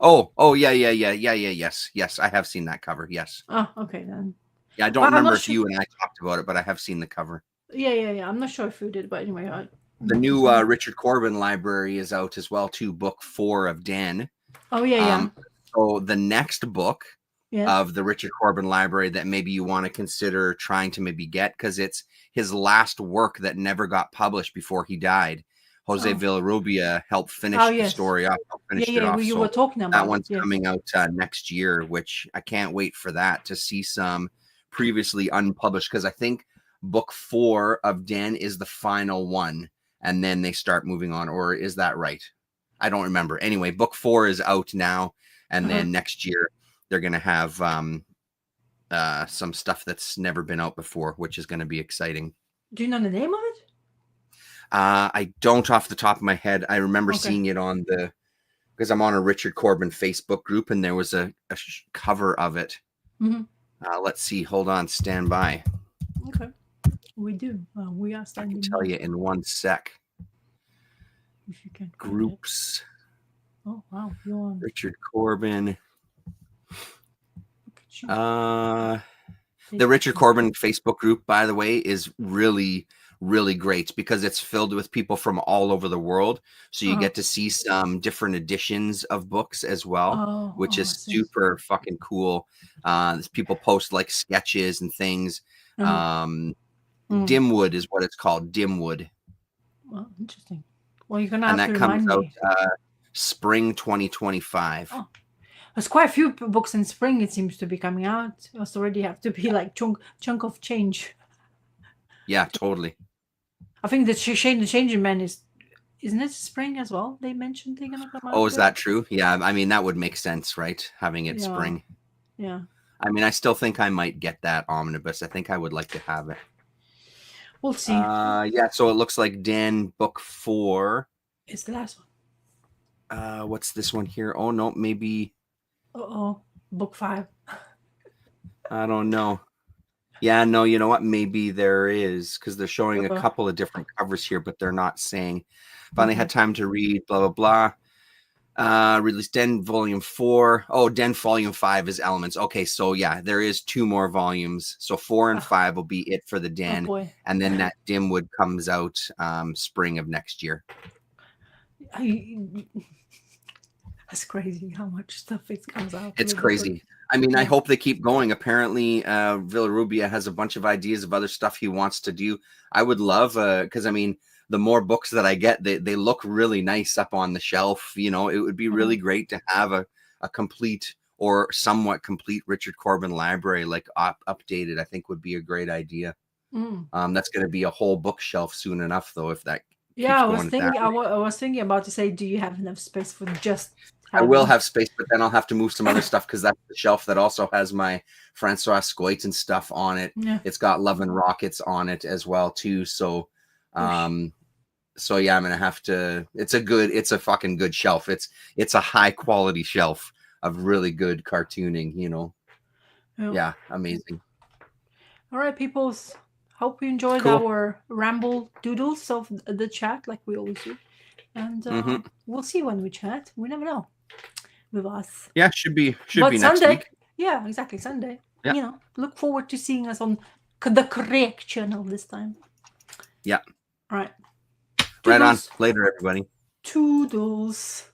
Oh, yeah. Yes. I have seen that cover. Yes. Oh, okay then. Yeah, I don't Well, I'm remember not if sure. you and I talked about it, but I have seen the cover. Yeah. I'm not sure if you did, but anyway, The new Richard Corbin library is out as well too. Book 4 of Dan. oh yeah. So the next book Yes. of the Richard Corbin library that maybe you want to consider trying to maybe get, because it's his last work that never got published before he died. Jose Oh. Villarrubia helped finish Oh, the yes. story off. Finished it Yeah. off. You So were talking that about one's it. Yes. coming out next year, which I can't wait for that, to see some previously unpublished, because I think book 4 of Dan is the final one, and then they start moving on. Or is that right? I don't remember. Anyway, book 4 is out now, and then next year they're going to have some stuff that's never been out before, which is going to be exciting. Do you know the name of it? I don't off the top of my head. I remember Okay. seeing it because I'm on a Richard Corbin Facebook group, and there was a cover of it. Mm-hmm. Let's see. Hold on. Stand by. Okay. We do. We are I standing. can tell you in one sec. If you can. Groups. Oh wow, you're on. Richard Corbin. Look at you. The Richard Corbin Facebook group, by the way, is really, really great, because it's filled with people from all over the world. So you get to see some different editions of books as well, which is super fucking cool. People post like sketches and things. Dimwood is what it's called. Dimwood. Well, interesting. Well, you're gonna have and to that remind comes me. out spring 2025. Oh. There's quite a few books in spring. It seems to be coming out. It already have to be like chunk of change. Yeah, totally. I think the Changing Man isn't it spring as well? They mentioned they're gonna come out. Oh, is that true? Yeah, I mean that would make sense, right? Having it spring. Yeah. I mean, I still think I might get that omnibus. I think I would like to have it. We'll see. Yeah, so it looks like Dan book 4 is the last one. What's this one here? Oh no, maybe. Book 5. I don't know. Yeah, no, you know what? Maybe there is, because they're showing a couple of different covers here, but they're not saying. Finally had time to read, blah, blah, blah. Released Den Volume 4. Oh, Den Volume 5 is Elements. Okay, so yeah, there is 2 more volumes. So 4 and 5 will be it for the Den. And then that Dimwood comes out spring of next year. That's crazy how much stuff it comes out. It's crazy. I mean, I hope they keep going. Apparently, Villarubia has a bunch of ideas of other stuff he wants to do. I would love, because I mean, the more books that I get, they look really nice up on the shelf. You know, it would be really great to have a complete or somewhat complete Richard Corbin library, like updated. I think would be a great idea. That's going to be a whole bookshelf soon enough, though. If that I was thinking about to say, do you have enough space for just? I will have space, but then I'll have to move some other stuff, because that's the shelf that also has my Francois Scoit and stuff on it. Yeah. It's got Love and Rockets on it as well too. So So yeah, I'm gonna have to. It's a fucking good shelf. It's a high quality shelf of really good cartooning. Yeah, amazing. All right, peoples. Hope you enjoyed Cool. our ramble doodles of the chat, like we always do. And we'll see when we chat. We never know with us. Yeah, should be But next Sunday, week. yeah, exactly, Sunday. Yeah. Look forward to seeing us on the correct channel this time. Yeah. All right. Right on. Toodles. Later, everybody. Toodles.